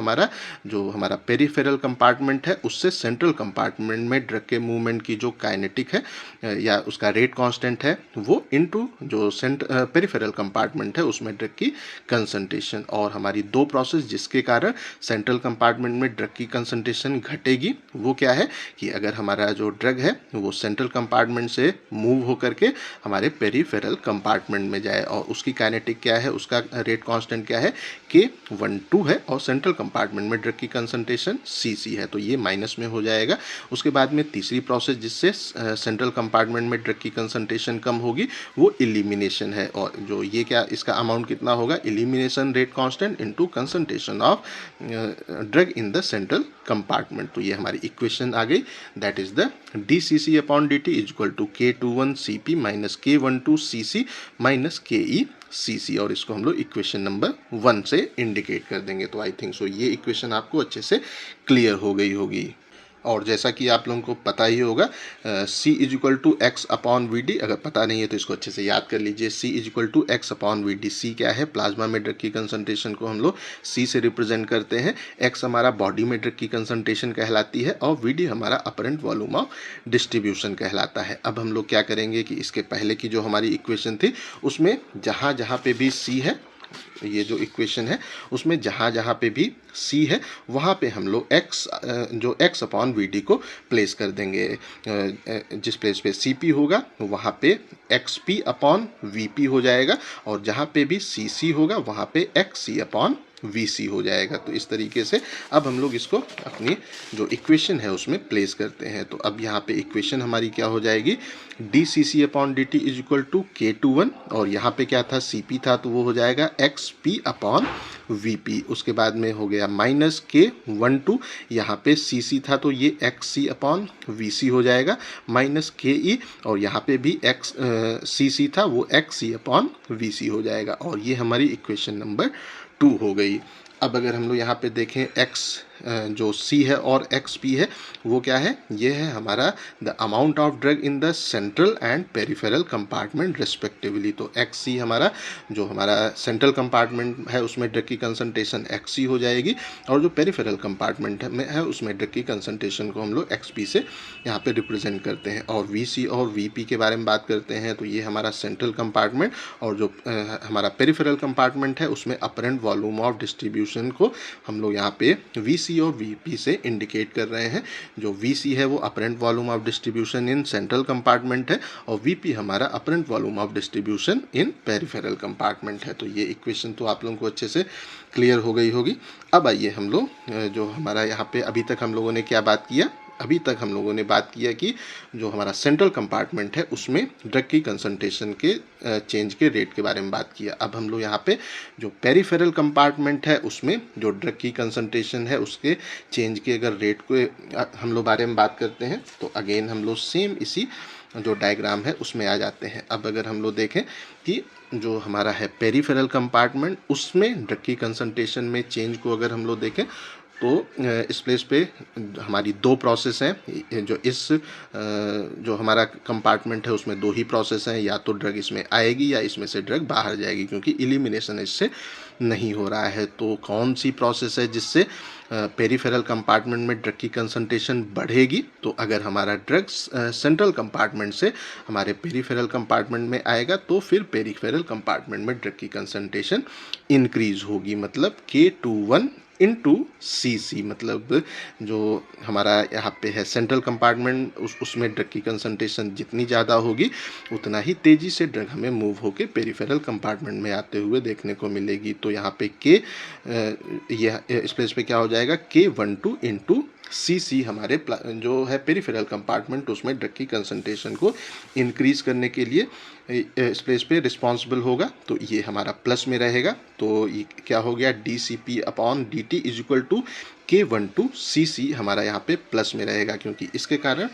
जो हमारा पेरिफेरल कंपार्टमेंट है उससे सेंट्रल कंपार्टमेंट में ड्रग के मूवमेंट की जो काइनेटिक है या उसका रेट कांस्टेंट है वो इनटू जो पेरिफेरल कंपार्टमेंट है उसमें ड्रग की कंसंट्रेशन। और हमारी 2 प्रोसेस जिसके कारण सेंट्रल कंपार्टमेंट में ड्रग की कंसंट्रेशन घटेगी वो क्या है कि अगर हमारा जो ड्रग है वो सेंट्रल कंपार्टमेंट से मूव होकर के हमारे पेरिफेरल कंपार्टमेंट में जाए और उसकी काइनेटिक क्या है, उसका रेट कांस्टेंट क्या है, K12 है और सेंट्रल कंपार्टमेंट में ड्रग की कंसंट्रेशन CC है, तो ये माइनस में हो जाएगा। उसके बाद में तीसरी प्रोसेस जिससे सेंट्रल कंपार्टमेंट में ड्रग की कंसंट्रेशन कम होगी वो इलिमिनेशन है। और जो ये क्या, इसका अमाउंट कितना होगा, elimination rate constant into concentration of drug in the central compartment. तो ये हमारी इक्वेशन आ गई, that is the DCC upon DT is equal to K21 CP minus K12 CC minus KE CC। और इसको हम लोग इक्वेशन नंबर 1 से इंडिकेट कर देंगे। तो आई थिंक सो ये इक्वेशन आपको अच्छे से क्लियर हो गई होगी। और जैसा कि आप लोगों को पता ही होगा C is equal to x upon VD, अगर पता नहीं है तो इसको अच्छे से याद कर लीजिए। C is equal to x upon VD। C क्या है, प्लाज्मा में ड्रग की कंसंट्रेशन को हम लोग C से रिप्रेजेंट करते हैं, X हमारा बॉडी में ड्रग की कंसंट्रेशन कहलाती है और VD हमारा अपरेंट वॉल्यूम ऑफ डिस्ट्रीब्यूशन कहलाता है। अब हम लोग क्या करेंगे कि इसके पहले की जो हमारी इक्वेशन थी उसमें जहाँ जहाँ पे भी C है, ये जो इक्वेशन है उसमें जहाँ जहाँ पे भी C है वहाँ पे हम लोग X अपॉन VD को प्लेस कर देंगे। जिस प्लेस पे CP होगा वहाँ पे XP अपॉन VP हो जाएगा और जहाँ पे भी CC होगा वहाँ पे XC अपॉन VC हो जाएगा। तो इस तरीके से अब हम लोग इसको अपनी जो इक्वेशन है उसमें प्लेस करते हैं। तो अब यहाँ पे इक्वेशन हमारी क्या हो जाएगी, DCC upon DT is equal to K21 और यहाँ पे क्या था, CP था तो वो हो जाएगा XP अपॉन VP। उसके बाद में हो गया माइनस K12, यहाँ पे CC था तो ये XC अपॉन VC हो जाएगा, माइनस KE और यहाँ पे भी CC था वो XC अपॉन VC हो जाएगा। और ये हमारी इक्वेशन नंबर 2 हो गई। अब अगर हम लोग यहाँ पे देखें X जो C है और XP है वो क्या है, ये है हमारा the amount of drug in the central and peripheral compartment respectively. तो XC हमारा जो हमारा सेंट्रल कंपार्टमेंट है उसमें ड्रग की कंसंट्रेशन XC हो जाएगी और जो पेरिफेरल कंपार्टमेंट में है उसमें ड्रग की कंसंट्रेशन को हम लोग XP से यहाँ पे रिप्रेजेंट करते हैं। और VC और VP के बारे में बात करते हैं तो ये हमारा सेंट्रल कंपार्टमेंट और जो हमारा पेरिफेरल कंपार्टमेंट है उसमें अपरेंट वॉल्यूम ऑफ डिस्ट्रीब्यूशन को हम लोग यहाँ पे VC और VP से इंडिकेट कर रहे हैं। जो VC है वो apparent volume of distribution in central compartment है और VP हमारा apparent volume of distribution in peripheral compartment है। तो ये इक्वेशन तो आप लोगों को अच्छे से क्लियर हो गई होगी। अब आइए हम लोग जो हमारा यहाँ पे अभी तक हम लोगों ने क्या बात किया, अभी तक हम लोगों ने बात किया कि जो हमारा सेंट्रल कंपार्टमेंट है उसमें ड्रग की कंसंट्रेशन के चेंज के रेट के बारे में बात किया। अब हम लोग यहाँ पे जो पेरिफेरल कंपार्टमेंट है उसमें जो ड्रग की कंसंट्रेशन है उसके चेंज के अगर रेट को हम लोग बारे में बात करते हैं तो अगेन हम लोग सेम इसी जो डायग्राम है उसमें आ जाते हैं। अब अगर हम लोग देखें कि जो हमारा है पेरिफेरल कंपार्टमेंट उसमें ड्रग की कंसंट्रेशन में चेंज को अगर हम लोग देखें तो इस प्लेस पे हमारी 2 प्रोसेस हैं। जो हमारा कंपार्टमेंट है उसमें 2 ही प्रोसेस हैं, या तो ड्रग इसमें आएगी या इसमें से ड्रग बाहर जाएगी क्योंकि इलिमिनेशन इससे नहीं हो रहा है। तो कौन सी प्रोसेस है जिससे पेरिफेरल कंपार्टमेंट में ड्रग की कंसंट्रेशन बढ़ेगी, तो अगर हमारा ड्रग सेंट्रल कंपार्टमेंट से हमारे पेरिफेरल कंपार्टमेंट में आएगा तो फिर पेरिफेरल कंपार्टमेंट में ड्रग की कंसंट्रेशन इंक्रीज होगी, मतलब K21 इनटू सी, मतलब जो हमारा यहाँ पे है सेंट्रल कंपार्टमेंट, उसमें ड्रग की कंसंट्रेशन जितनी ज़्यादा होगी उतना ही तेज़ी से ड्रग हमें मूव होके पेरिफेरल कंपार्टमेंट में आते हुए देखने को मिलेगी। तो यहाँ पे के यह इस प्लेस पे क्या हो जाएगा, K12 इंटू सी हमारे जो है पेरिफेरल कंपार्टमेंट, उसमें ड्रग की कंसंट्रेशन को इंक्रीज करने के लिए इस प्लेस पे रिस्पॉन्सिबल होगा। तो ये हमारा प्लस में रहेगा। तो ये क्या हो गया, DCP upon DT is equal to K12 CC हमारा यहाँ पे प्लस में रहेगा, क्योंकि इसके कारण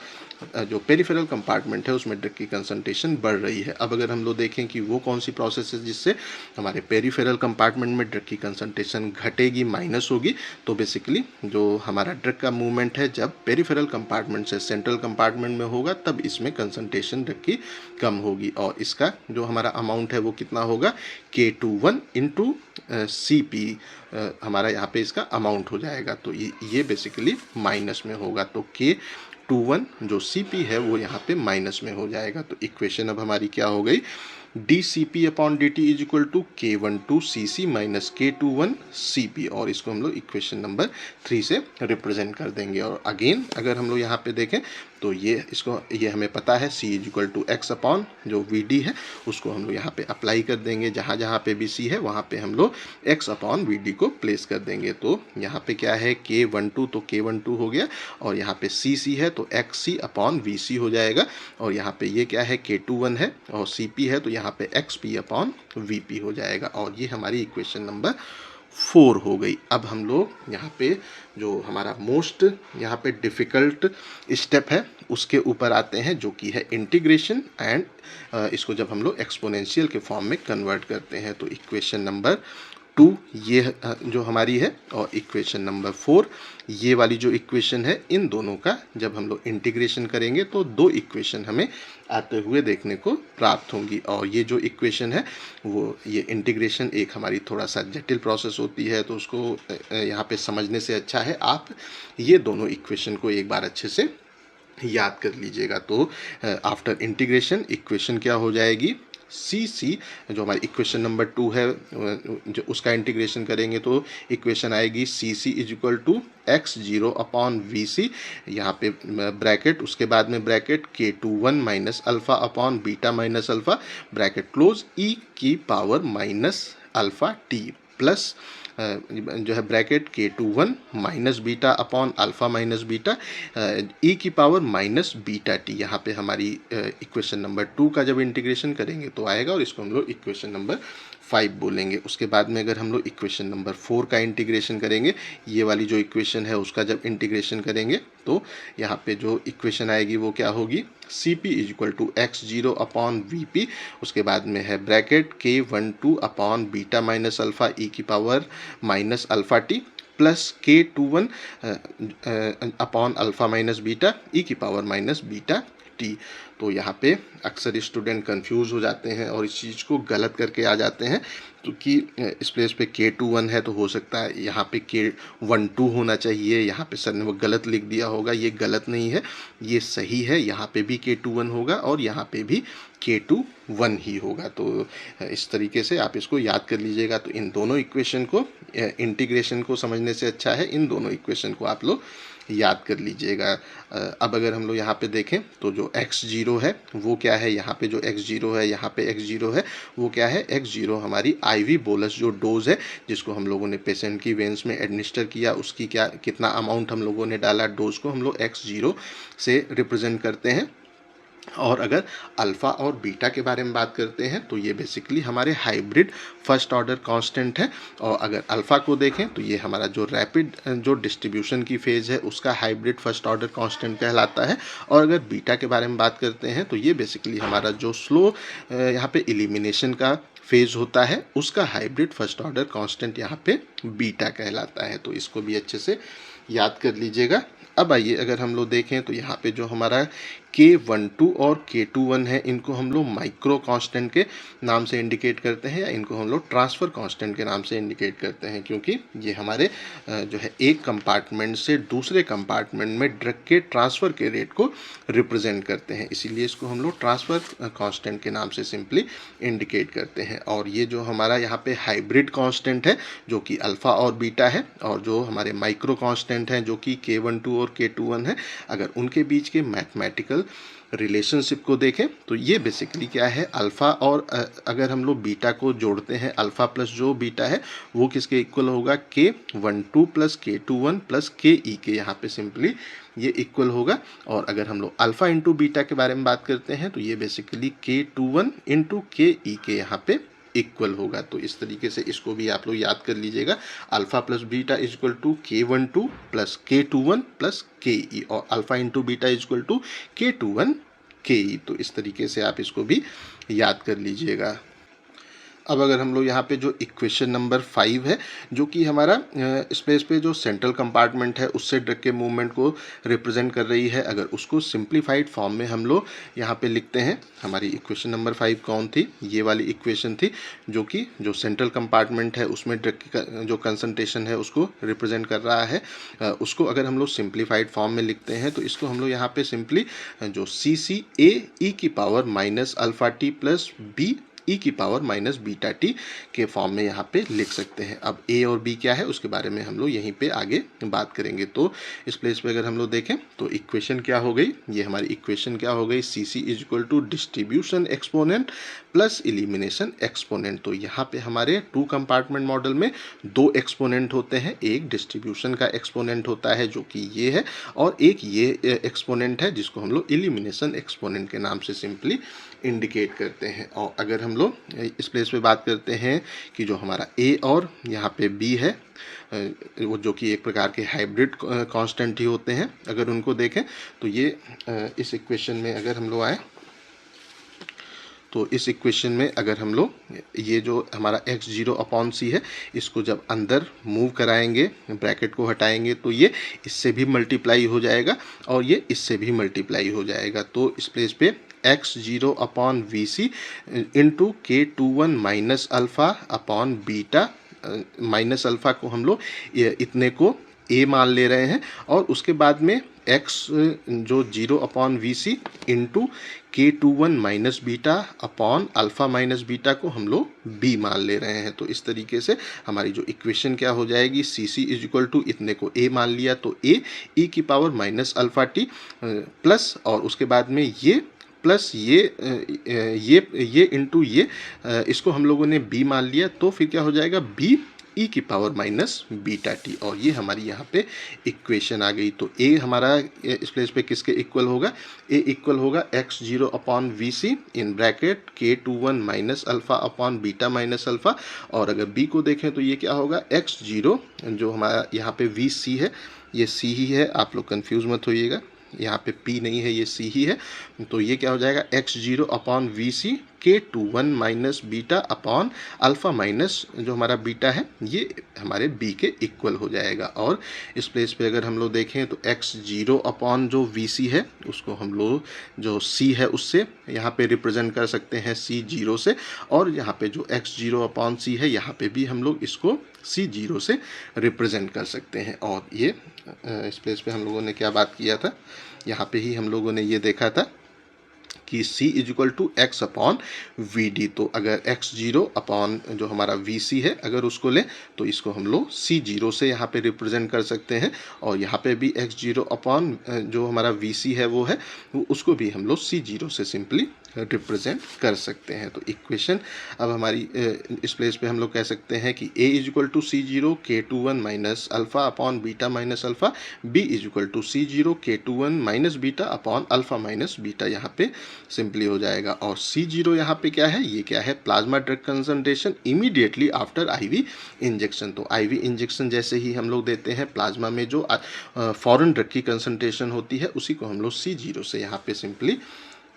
जो पेरिफेरल कंपार्टमेंट है उसमें ड्रग की कंसंट्रेशन बढ़ रही है। अब अगर हम लोग देखें कि वो कौन सी प्रोसेस है जिससे हमारे पेरिफेरल कंपार्टमेंट में ड्रग की कंसंट्रेशन घटेगी, माइनस होगी, तो बेसिकली जो हमारा ड्रग का मूवमेंट है जब पेरिफेरल कंपार्टमेंट से सेंट्रल कंपार्टमेंट में होगा तब इसमें कंसंट्रेशन ड्रग की कम होगी। और इसका जो हमारा अमाउंट है वो कितना होगा, K21 इंटू CP हमारा यहाँ पे इसका अमाउंट हो जाएगा। तो ये बेसिकली माइनस में होगा। तो K21 जो CP है वो यहाँ पे माइनस में हो जाएगा। तो इक्वेशन अब हमारी क्या हो गई, DCP upon DT is equal to K12 CC minus K21 CP, और इसको हम लोग इक्वेशन नंबर 3 से रिप्रेजेंट कर देंगे। और अगेन अगर हम लोग यहाँ पे देखें तो ये हमें पता है C is equal to x upon जो VD है उसको हम लोग यहाँ पे अप्लाई कर देंगे। जहाँ जहाँ पे भी C है वहाँ पे हम लोग x अपॉन VD को प्लेस कर देंगे। तो यहाँ पे क्या है, K12 तो K12 हो गया, और यहाँ पे CC है तो XC अपॉन VC हो जाएगा, और यहाँ पे ये क्या है, K21 है और CP है तो यहाँ पे XP अपॉन VP हो जाएगा। और ये हमारी इक्वेशन नंबर 4 हो गई। अब हम लोग यहाँ पे जो हमारा मोस्ट यहाँ पे डिफ़िकल्ट स्टेप है उसके ऊपर आते हैं, जो कि है इंटीग्रेशन एंड इसको जब हम लोग एक्सपोनेंशियल के फॉर्म में कन्वर्ट करते हैं। तो इक्वेशन नंबर 2 ये जो हमारी है, और इक्वेशन नंबर 4 ये वाली जो इक्वेशन है, इन दोनों का जब हम लोग इंटीग्रेशन करेंगे तो 2 इक्वेशन हमें आते हुए देखने को प्राप्त होंगी। और ये जो इक्वेशन है वो ये इंटीग्रेशन एक हमारी थोड़ा सा जटिल प्रोसेस होती है, तो उसको यहाँ पे समझने से अच्छा है आप ये दोनों इक्वेशन को एक बार अच्छे से याद कर लीजिएगा। तो आफ्टर इंटीग्रेशन इक्वेशन क्या हो जाएगी, CC जो हमारी इक्वेशन नंबर 2 है जो उसका इंटीग्रेशन करेंगे तो इक्वेशन आएगी CC is equal to X0 upon VC, यहाँ पे ब्रैकेट, उसके बाद में bracket K21 minus alpha upon beta minus alpha bracket close e की power minus alpha T plus जो है bracket K21 minus beta upon alpha minus beta e की पावर माइनस बीटा टी। यहाँ पे हमारी इक्वेशन नंबर 2 का जब इंटीग्रेशन करेंगे तो आएगा, और इसको हम लोग इक्वेशन नंबर 5 बोलेंगे। उसके बाद में अगर हम लोग इक्वेशन नंबर 4 का इंटीग्रेशन करेंगे, ये वाली जो इक्वेशन है उसका जब इंटीग्रेशन करेंगे तो यहाँ पे जो इक्वेशन आएगी वो क्या होगी, CP is equal to X0 upon VP, उसके बाद में है bracket K12 upon beta minus alpha e की power minus alpha T plus K21 upon alpha minus beta e की पावर माइनस बीटा टी। तो यहाँ पे अक्सर स्टूडेंट कंफ्यूज हो जाते हैं और इस चीज़ को गलत करके आ जाते हैं, क्योंकि इस प्लेस पे K21 है तो हो सकता है यहाँ पे K12 होना चाहिए, यहाँ पे सर ने वो गलत लिख दिया होगा। ये गलत नहीं है, ये सही है। यहाँ पे भी K21 होगा और यहाँ पे भी K21 ही होगा। तो इस तरीके से आप इसको याद कर लीजिएगा। तो इन दोनों इक्वेशन को इंटीग्रेशन को समझने से अच्छा है इन दोनों इक्वेशन को आप लोग याद कर लीजिएगा। अब अगर हम लोग यहाँ पे देखें तो जो X0 है वो क्या है, यहाँ पे जो X0 है, यहाँ पे X0 है वो क्या है, X0 हमारी IV बोलस जो डोज है जिसको हम लोगों ने पेशेंट की वेंस में एडमिनिस्टर किया, उसकी कितना अमाउंट हम लोगों ने डाला, डोज को हम लोग X0 से रिप्रेजेंट करते हैं। और अगर अल्फ़ा और बीटा के बारे में बात करते हैं तो ये बेसिकली हमारे हाइब्रिड फर्स्ट ऑर्डर कांस्टेंट है। और अगर अल्फ़ा को देखें तो ये हमारा जो रैपिड जो डिस्ट्रीब्यूशन की फेज़ है उसका हाइब्रिड फर्स्ट ऑर्डर कांस्टेंट कहलाता है। और अगर बीटा के बारे में बात करते हैं तो ये बेसिकली हमारा जो स्लो यहाँ पे एलिमिनेशन का फेज़ होता है उसका हाइब्रिड फर्स्ट ऑर्डर कांस्टेंट यहाँ पे बीटा कहलाता है। तो इसको भी अच्छे से याद कर लीजिएगा। अब आइए अगर हम लोग देखें तो यहाँ पे जो हमारा K12 और K21 है, इनको हम लोग माइक्रो कांस्टेंट के नाम से इंडिकेट करते हैं, या इनको हम लोग ट्रांसफ़र कांस्टेंट के नाम से इंडिकेट करते हैं, क्योंकि ये हमारे जो है एक कंपार्टमेंट से दूसरे कंपार्टमेंट में ड्रग के ट्रांसफ़र के रेट को रिप्रेजेंट करते हैं, इसीलिए इसको हम लोग ट्रांसफ़र कांस्टेंट के नाम से सिंपली इंडिकेट करते हैं। और ये जो हमारा यहाँ पे हाइब्रिड कांस्टेंट है जो कि अल्फ़ा और बीटा है, और जो हमारे माइक्रो कांस्टेंट हैं जो कि K12 और K21 है, अगर उनके बीच के मैथमेटिकल रिलेशनशिप को देखें तो ये बेसिकली क्या है, अल्फ़ा और अगर हम लोग बीटा को जोड़ते हैं, अल्फ़ा प्लस जो बीटा है वो किसके इक्वल होगा, K12 plus K21 plus K ई के, यहाँ पे सिंपली ये इक्वल होगा। और अगर हम लोग अल्फ़ा इंटू बीटा के बारे में बात करते हैं तो ये बेसिकली K21 इंटू के ई के यहाँ पे इक्वल होगा। तो इस तरीके से इसको भी आप लोग याद कर लीजिएगा, alpha plus beta is equal to K12 plus K21 plus K E, और alpha into beta is equal to K21 K ई। तो इस तरीके से आप इसको भी याद कर लीजिएगा। अब अगर हम लोग यहाँ पे जो इक्वेशन नंबर 5 है, जो कि हमारा स्पेस पे जो सेंट्रल कंपार्टमेंट है उससे ड्रग के मूवमेंट को रिप्रेजेंट कर रही है, अगर उसको सिंप्लीफाइड फॉर्म में हम लोग यहाँ पे लिखते हैं, हमारी इक्वेशन नंबर 5 कौन थी, ये वाली इक्वेशन थी, जो कि जो सेंट्रल कंपार्टमेंट है उसमें ड्रग की जो कंसंट्रेशन है उसको रिप्रेजेंट कर रहा है। उसको अगर हम लोग सिंप्लीफाइड फॉर्म में लिखते हैं तो इसको हम लोग यहाँ पे सिंपली जो CCA की power minus alpha T plus B E की पावर माइनस बीटा टी के फॉर्म में यहाँ पे लिख सकते हैं। अब ए और बी क्या है उसके बारे में हम लोग यहीं पे आगे बात करेंगे। तो इस प्लेस पे अगर हम लोग देखें तो इक्वेशन क्या हो गई, ये हमारी इक्वेशन क्या हो गई, C C is equal to distribution exponent plus elimination exponent. तो यहाँ पे हमारे टू कंपार्टमेंट मॉडल में दो एक्सपोनेंट होते हैं, एक डिस्ट्रीब्यूशन का एक्सपोनेंट होता है जो कि ये है, और एक ये एक्सपोनेंट है जिसको हम लोग एलिमिनेशन एक्सपोनेंट के नाम से सिंपली इंडिकेट करते हैं। और अगर हम लोग इस प्लेस पे बात करते हैं कि जो हमारा ए और यहाँ पे बी है, वो जो कि एक प्रकार के हाइब्रिड कांस्टेंट ही होते हैं, अगर उनको देखें तो ये इस इक्वेशन में अगर हम लोग आए तो इस इक्वेशन में अगर हम लोग ये जो हमारा x0 अपॉन सी है इसको जब अंदर मूव कराएंगे, ब्रैकेट को हटाएंगे, तो ये इससे भी मल्टीप्लाई हो जाएगा और ये इससे भी मल्टीप्लाई हो जाएगा। तो इस प्लेस पे x0 upon V C into K21 minus alpha upon beta, minus alpha को हम लोग इतने को ए मान ले रहे हैं, और उसके बाद में x जो 0 upon V C into K21 minus beta upon alpha minus beta को हम लोग b मान ले रहे हैं। तो इस तरीके से हमारी जो इक्वेशन क्या हो जाएगी, सी सी इज इक्वल टू इतने को a मान लिया तो a e की power minus alpha T plus, और उसके बाद में ये प्लस ये इंटू ये, इसको हम लोगों ने b मान लिया, तो फिर क्या हो जाएगा b ई की पावर माइनस बीटा टी, और ये हमारी यहाँ पे इक्वेशन आ गई। तो ए हमारा इस प्लेस पे किसके इक्वल होगा, ए इक्वल होगा x0 upon V C in bracket K21 minus alpha upon beta minus alpha, और अगर बी को देखें तो ये क्या होगा, x0 जो हमारा यहाँ पे वी सी है, ये सी ही है, आप लोग कन्फ्यूज़ मत होइएगा, यहाँ पे P नहीं है, ये C ही है। तो ये क्या हो जाएगा, x0 upon V C K21 minus beta upon alpha minus जो हमारा बीटा है ये हमारे B के इक्वल हो जाएगा। और इस प्लेस पे अगर हम लोग देखें तो x0 अपॉन जो VC है उसको हम लोग जो C है उससे यहाँ पे रिप्रेजेंट कर सकते हैं C0 से, और यहाँ पे जो x0 अपॉन C है यहाँ पे भी हम लोग इसको C0 से रिप्रेजेंट कर सकते हैं। और ये इस प्लेस पे हम लोगों ने क्या बात किया था, यहाँ पे ही हम लोगों ने ये देखा था कि C is equal to x upon V D. तो अगर x0 अपॉन जो हमारा VC है अगर उसको लें तो इसको हम लोग C0 से यहाँ पे रिप्रेजेंट कर सकते हैं, और यहाँ पे भी x0 अपॉन जो हमारा VC है वो है, उसको भी हम लोग C0 से सिंपली रिप्रेजेंट कर सकते हैं। तो इक्वेशन अब हमारी इस प्लेस पे हम लोग कह सकते हैं कि A is equal to C0 K21 minus alpha upon beta minus alpha, B is equal to C0 K21 minus beta upon alpha minus beta, यहाँ पे सिंपली हो जाएगा। और C0 यहाँ पे क्या है, ये क्या है, plasma drug concentration immediately after IV injection. तो IV इंजेक्शन जैसे ही हम लोग देते हैं प्लाज्मा में जो फॉरेन ड्रग की कंसंट्रेशन होती है उसी को हम लोग C0 से यहाँ पे सिंपली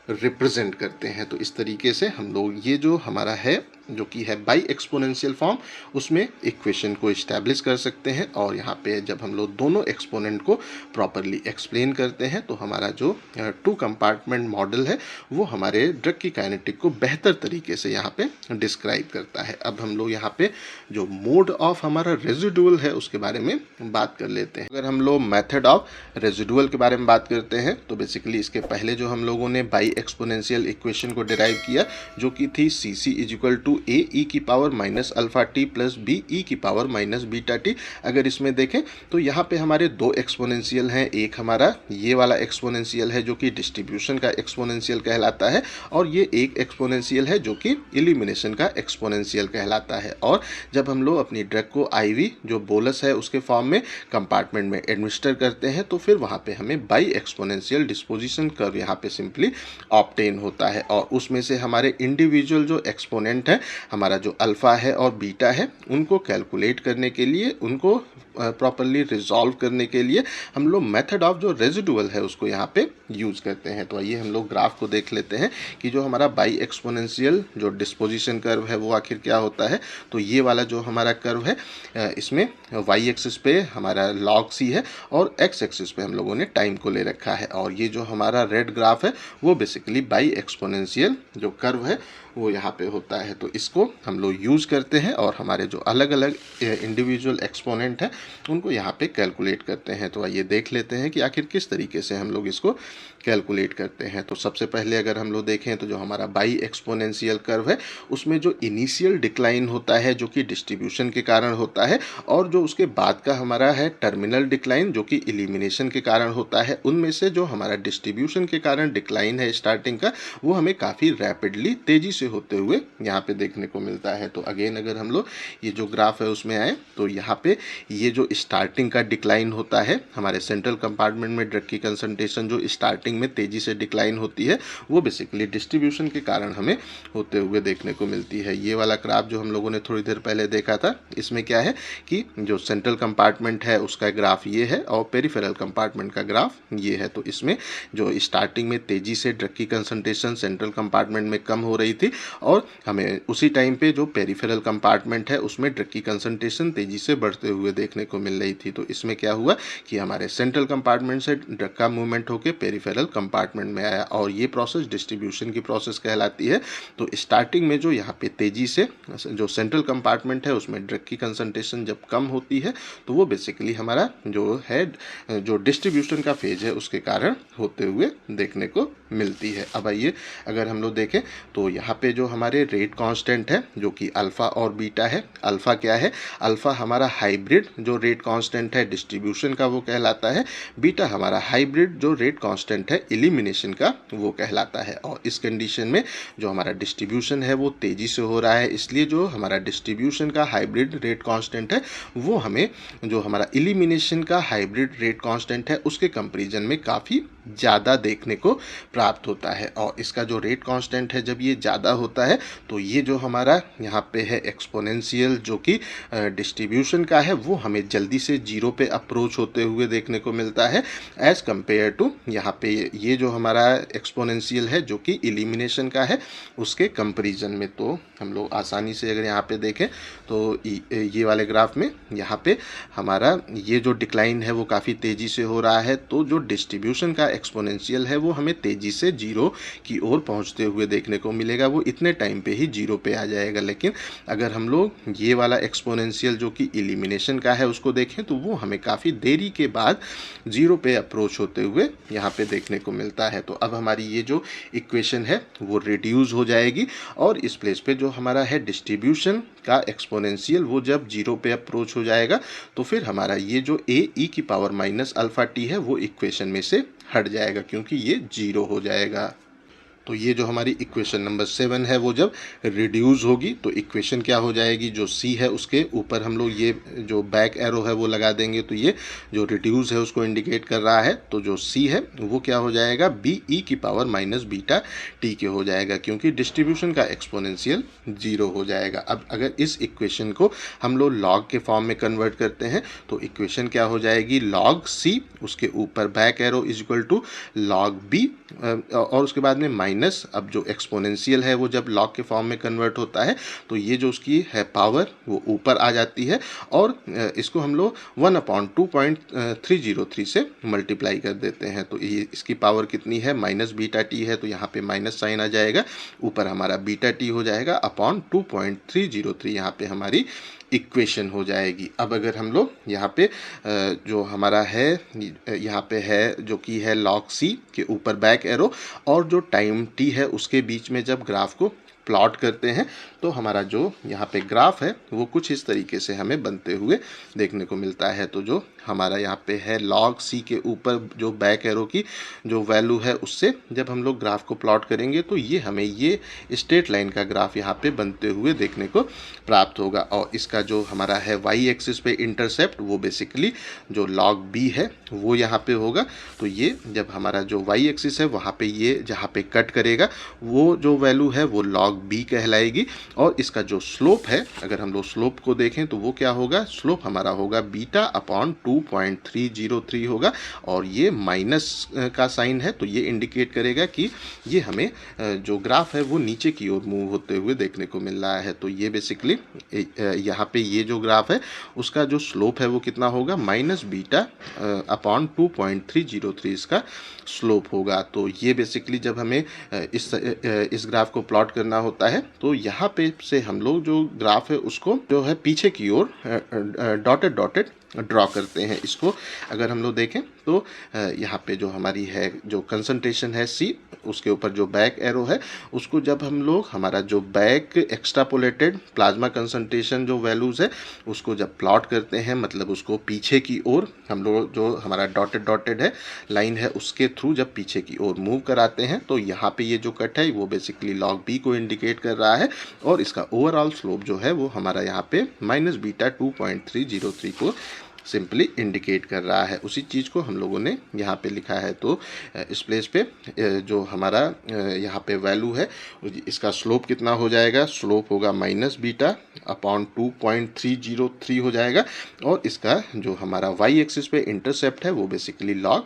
रिप्रेजेंट करते हैं। तो इस तरीके से हम लोग ये जो हमारा है जो कि है बाई एक्सपोनेंशियल फॉर्म, उसमें इक्वेशन को इस्टेब्लिश कर सकते हैं। और यहाँ पे जब हम लोग दोनों एक्सपोनेंट को प्रॉपरली एक्सप्लेन करते हैं तो हमारा जो टू कंपार्टमेंट मॉडल है वो हमारे ड्रग की काइनेटिक को बेहतर तरीके से यहाँ पे डिस्क्राइब करता है। अब हम लोग यहाँ पे जो मोड ऑफ हमारा रेजिडुअल है उसके बारे में बात कर लेते हैं। अगर हम लोग मेथड ऑफ रेजिडुअल के बारे में बात करते हैं तो बेसिकली इसके पहले जो हम लोगों ने बाई एक्सपोनेंशियल इक्वेशन को डिराइव किया जो कि थी C C is equal to A E की power minus alpha T plus B E की पावर माइनस बीटा टी। अगर इसमें देखें तो यहाँ पे हमारे दो एक्सपोनेंशियल हैं, एक हमारा ये वाला एक्सपोनेंशियल है जो कि डिस्ट्रीब्यूशन का एक्सपोनेंशियल कहलाता है और ये एक एक्सपोनेंशियल है जो कि इलिमिनेशन का एक्सपोनेंशियल कहलाता है। और जब हम लोग अपनी ड्रग को आईवी जो बोलस है उसके फॉर्म में कंपार्टमेंट में एडमिनिस्टर करते हैं तो फिर वहाँ पे हमें बाई एक्सपोनेंशियल डिस्पोजिशन कर्व यहाँ पे सिंपली ऑब्टेन होता है और उसमें से हमारे इंडिविजुअल जो एक्सपोनेंट है हमारा जो अल्फ़ा है और बीटा है उनको कैलकुलेट करने के लिए, उनको प्रॉपरली रिजॉल्व करने के लिए हम लोग मेथड ऑफ जो रेजिडुअल है उसको यहाँ पे यूज़ करते हैं। तो आइए हम लोग ग्राफ को देख लेते हैं कि जो हमारा बाई एक्सपोनेंशियल जो डिस्पोजिशन कर्व है वो आखिर क्या होता है। तो ये वाला जो हमारा कर्व है इसमें वाई एक्सिस पे हमारा लॉग सी है और एक्स एक्सिस पे हम लोगों ने टाइम को ले रखा है और ये जो हमारा रेड ग्राफ है वो बेसिकली बाई एक्सपोनेंशियल जो कर्व है वो यहाँ पे होता है। तो इसको हम लोग यूज़ करते हैं और हमारे जो अलग अलग इंडिविजुअल एक्सपोनेंट हैं उनको यहाँ पे कैलकुलेट करते हैं। तो आइए देख लेते हैं कि आखिर किस तरीके से हम लोग इसको कैलकुलेट करते हैं। तो सबसे पहले अगर हम लोग देखें तो जो हमारा बाई एक्सपोनेंशियल कर्व है उसमें जो इनिशियल डिक्लाइन होता है जो कि डिस्ट्रीब्यूशन के कारण होता है और जो उसके बाद का हमारा है टर्मिनल डिक्लाइन जो कि इलिमिनेशन के कारण होता है, उनमें से जो हमारा डिस्ट्रीब्यूशन के कारण डिक्लाइन है स्टार्टिंग का वो हमें काफ़ी रैपिडली तेज़ी से होते हुए यहाँ पे देखने को मिलता है। तो अगेन अगर हम लोग ये जो ग्राफ है उसमें आए तो यहाँ पे ये जो स्टार्टिंग का डिक्लाइन होता है हमारे सेंट्रल कंपार्टमेंट में ड्रग की कंसंट्रेशन जो स्टार्टिंग में तेज़ी से डिक्लाइन होती है वो बेसिकली डिस्ट्रीब्यूशन के कारण हमें होते हुए देखने को मिलती है। ये वाला ग्राफ जो हम लोगों ने थोड़ी देर पहले देखा था इसमें क्या है कि जो सेंट्रल कंपार्टमेंट है उसका ग्राफ ये है और पेरिफेरल कंपार्टमेंट का ग्राफ ये है। तो इसमें जो स्टार्टिंग में तेज़ी से ड्रग की कंसंट्रेशन सेंट्रल कंपार्टमेंट में कम हो रही थी और हमें उसी टाइम पे जो पेरिफेरल कंपार्टमेंट है उसमें ड्रग की कंसंट्रेशन तेज़ी से बढ़ते हुए देखने को मिल रही थी। तो इसमें क्या हुआ कि हमारे सेंट्रल कंपार्टमेंट से ड्रग का मूवमेंट होकर पेरिफेरल कंपार्टमेंट में आया और ये प्रोसेस डिस्ट्रीब्यूशन की प्रोसेस कहलाती है। तो स्टार्टिंग में जो यहाँ पे तेज़ी से जो सेंट्रल कंपार्टमेंट है उसमें ड्रग की कंसंट्रेशन जब कम होती है तो वो बेसिकली हमारा जो है जो डिस्ट्रीब्यूशन का फेज है उसके कारण होते हुए देखने को मिलती है। अब आइए अगर हम लोग देखें तो यहाँ पे जो हमारे रेट कांस्टेंट है जो कि अल्फ़ा और बीटा है। अल्फ़ा क्या है? अल्फ़ा हमारा हाइब्रिड जो रेट कांस्टेंट है डिस्ट्रीब्यूशन का वो कहलाता है, बीटा हमारा हाइब्रिड जो रेट कांस्टेंट है इलिमिनेशन का वो कहलाता है। और इस कंडीशन में जो हमारा डिस्ट्रीब्यूशन है वो तेज़ी से हो रहा है इसलिए जो हमारा डिस्ट्रीब्यूशन का हाइब्रिड रेट कांस्टेंट है वो हमें जो हमारा इलिमिनेशन का हाइब्रिड रेट कांस्टेंट है उसके कंपैरिजन में काफ़ी ज़्यादा देखने को प्राप्त होता है। और इसका जो रेट कांस्टेंट है जब ये ज़्यादा होता है तो ये जो हमारा यहाँ पे है एक्सपोनेंशियल जो कि डिस्ट्रीब्यूशन का है वो हमें जल्दी से जीरो पे अप्रोच होते हुए देखने को मिलता है एज़ कम्पेयर टू यहाँ पे ये जो हमारा एक्सपोनेंशियल है जो कि इलिमिनेशन का है उसके कंपैरिजन में। तो हम लोग आसानी से अगर यहाँ पे देखें तो ये वाले ग्राफ में यहाँ पे हमारा ये जो डिक्लाइन है वो काफ़ी तेज़ी से हो रहा है तो जो डिस्ट्रीब्यूशन का एक्सपोनेंशियल है वो हमें तेज़ी से जीरो की ओर पहुँचते हुए देखने को मिलेगा, वो इतने टाइम पे ही जीरो पे आ जाएगा। लेकिन अगर हम लोग ये वाला एक्सपोनेंशियल जो कि इलिमिनेशन का है उसको देखें तो वो हमें काफ़ी देरी के बाद जीरो पे अप्रोच होते हुए यहाँ पे देखने को मिलता है। तो अब हमारी ये जो इक्वेशन है वो रिड्यूस हो जाएगी और इस प्लेस पे जो हमारा है डिस्ट्रीब्यूशन का एक्सपोनेंशियल वो जब जीरो पे अप्रोच हो जाएगा तो फिर हमारा ये जो ए ई की पावर माइनस अल्फ़ा टी है वो इक्वेशन में से हट जाएगा क्योंकि ये जीरो हो जाएगा। तो ये जो हमारी इक्वेशन नंबर 7 है वो जब रिड्यूस होगी तो इक्वेशन क्या हो जाएगी, जो सी है उसके ऊपर हम लोग ये जो बैक एरो है वो लगा देंगे तो ये जो रिड्यूस है उसको इंडिकेट कर रहा है। तो जो सी है वो क्या हो जाएगा, बी ई की पावर माइनस बीटा टी के हो जाएगा क्योंकि डिस्ट्रीब्यूशन का एक्सपोनेंशियल जीरो हो जाएगा। अब अगर इस इक्वेशन को हम लोग लॉग के फॉर्म में कन्वर्ट करते हैं तो इक्वेशन क्या हो जाएगी, लॉग सी उसके ऊपर back arrow is equal to log B और उसके बाद में माइनस, अब जो एक्सपोनेंशियल है वो जब लॉग के फॉर्म में कन्वर्ट होता है तो ये जो उसकी है पावर वो ऊपर आ जाती है और इसको हम लोग 1/2.303 से मल्टीप्लाई कर देते हैं। तो ये इसकी पावर कितनी है, माइनस बीटा टी है, तो यहाँ पे माइनस साइन आ जाएगा, ऊपर हमारा बीटा टी हो जाएगा अपॉन 2.303, यहाँ पे हमारी इक्वेशन हो जाएगी। अब अगर हम लोग यहाँ पे जो हमारा है यहाँ पे है जो कि है log c के ऊपर बैक एरो और जो टाइम t है उसके बीच में जब ग्राफ को प्लॉट करते हैं तो हमारा जो यहाँ पे ग्राफ है वो कुछ इस तरीके से हमें बनते हुए देखने को मिलता है। तो जो हमारा यहाँ पे है log c के ऊपर जो बैक एरो की जो वैल्यू है उससे जब हम लोग ग्राफ को प्लॉट करेंगे तो ये हमें ये स्ट्रेट लाइन का ग्राफ यहाँ पे बनते हुए देखने को प्राप्त होगा। और इसका जो हमारा है वाई एक्सिस पे इंटरसेप्ट वो बेसिकली जो log b है वो यहाँ पे होगा। तो ये जब हमारा जो वाई एक्सिस है वहाँ पे ये जहाँ पे कट करेगा वो जो वैल्यू है वो log b कहलाएगी। और इसका जो स्लोप है, अगर हम लोग स्लोप को देखें तो वो क्या होगा, स्लोप हमारा होगा बीटा अपॉन 2.303 होगा और ये माइनस का साइन है तो ये इंडिकेट करेगा कि ये हमें जो ग्राफ है वो नीचे की ओर मूव होते हुए देखने को मिल रहा है। तो ये बेसिकली यहाँ पे ये जो ग्राफ है उसका जो स्लोप है वो कितना होगा, माइनस बीटा अपॉन 2.303 इसका स्लोप होगा। तो ये बेसिकली जब हमें इस ग्राफ को प्लॉट करना होता है तो यहाँ पे से हम लोग जो ग्राफ है उसको जो है पीछे की ओर डॉटेड डॉटेड ड्रॉ करते हैं। इसको अगर हम लोग देखें तो यहाँ पे जो हमारी है जो कंसंट्रेशन है C उसके ऊपर जो बैक एरो है उसको जब हम लोग हमारा जो बैक एक्स्ट्रापोलेटेड प्लाज्मा कंसंट्रेशन जो वैल्यूज़ है उसको जब प्लॉट करते हैं, मतलब उसको पीछे की ओर हम लोग जो हमारा डॉटेड डॉटेड है लाइन है उसके थ्रू जब पीछे की ओर मूव कराते हैं तो यहाँ पे ये जो कट है वो बेसिकली log b को इंडिकेट कर रहा है और इसका ओवरऑल स्लोप जो है वो हमारा यहाँ पे माइनस बीटा 2.303 को सिंपली इंडिकेट कर रहा है। उसी चीज़ को हम लोगों ने यहाँ पे लिखा है। तो इस प्लेस पे जो हमारा यहाँ पे वैल्यू है इसका स्लोप कितना हो जाएगा, स्लोप होगा माइनस बीटा अपॉन 2.303 हो जाएगा और इसका जो हमारा वाई एक्सिस पे इंटरसेप्ट है वो बेसिकली log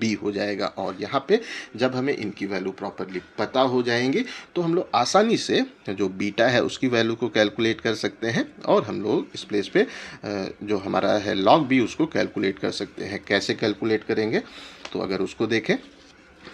b हो जाएगा। और यहाँ पे जब हमें इनकी वैल्यू प्रॉपरली पता हो जाएंगी तो हम लोग आसानी से जो बीटा है उसकी वैल्यू को कैलकुलेट कर सकते हैं और हम लोग इस प्लेस पे जो हमारा है log b उसको कैलकुलेट कर सकते हैं। कैसे कैलकुलेट करेंगे, तो अगर उसको देखें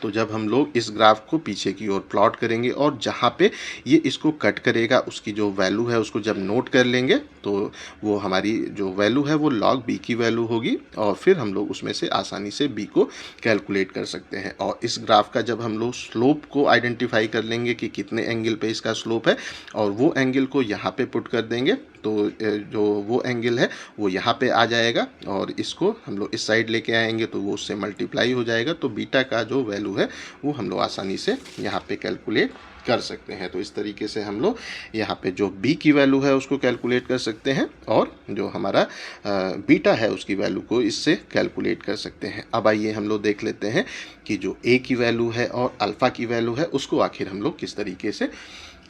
तो जब हम लोग इस ग्राफ को पीछे की ओर प्लॉट करेंगे और जहाँ पे ये इसको कट करेगा उसकी जो वैल्यू है उसको जब नोट कर लेंगे तो वो हमारी जो वैल्यू है वो log b की वैल्यू होगी और फिर हम लोग उसमें से आसानी से b को कैलकुलेट कर सकते हैं। और इस ग्राफ का जब हम लोग स्लोप को आइडेंटिफाई कर लेंगे कि कितने एंगल पे इसका स्लोप है और वो एंगल को यहाँ पे पुट कर देंगे तो जो वो एंगल है वो यहाँ पे आ जाएगा और इसको हम लोग इस साइड लेके आएंगे तो वो उससे मल्टीप्लाई हो जाएगा। तो बीटा का जो वैल्यू है वो हम लोग आसानी से यहाँ पे कैलकुलेट कर सकते हैं। तो इस तरीके से हम लोग यहाँ पे जो b की वैल्यू है उसको कैलकुलेट कर सकते हैं और जो हमारा बीटा है उसकी वैल्यू को इससे कैलकुलेट कर सकते हैं। अब आइए हम लोग देख लेते हैं कि जो a की वैल्यू है और अल्फ़ा की वैल्यू है उसको आखिर हम लोग किस तरीके से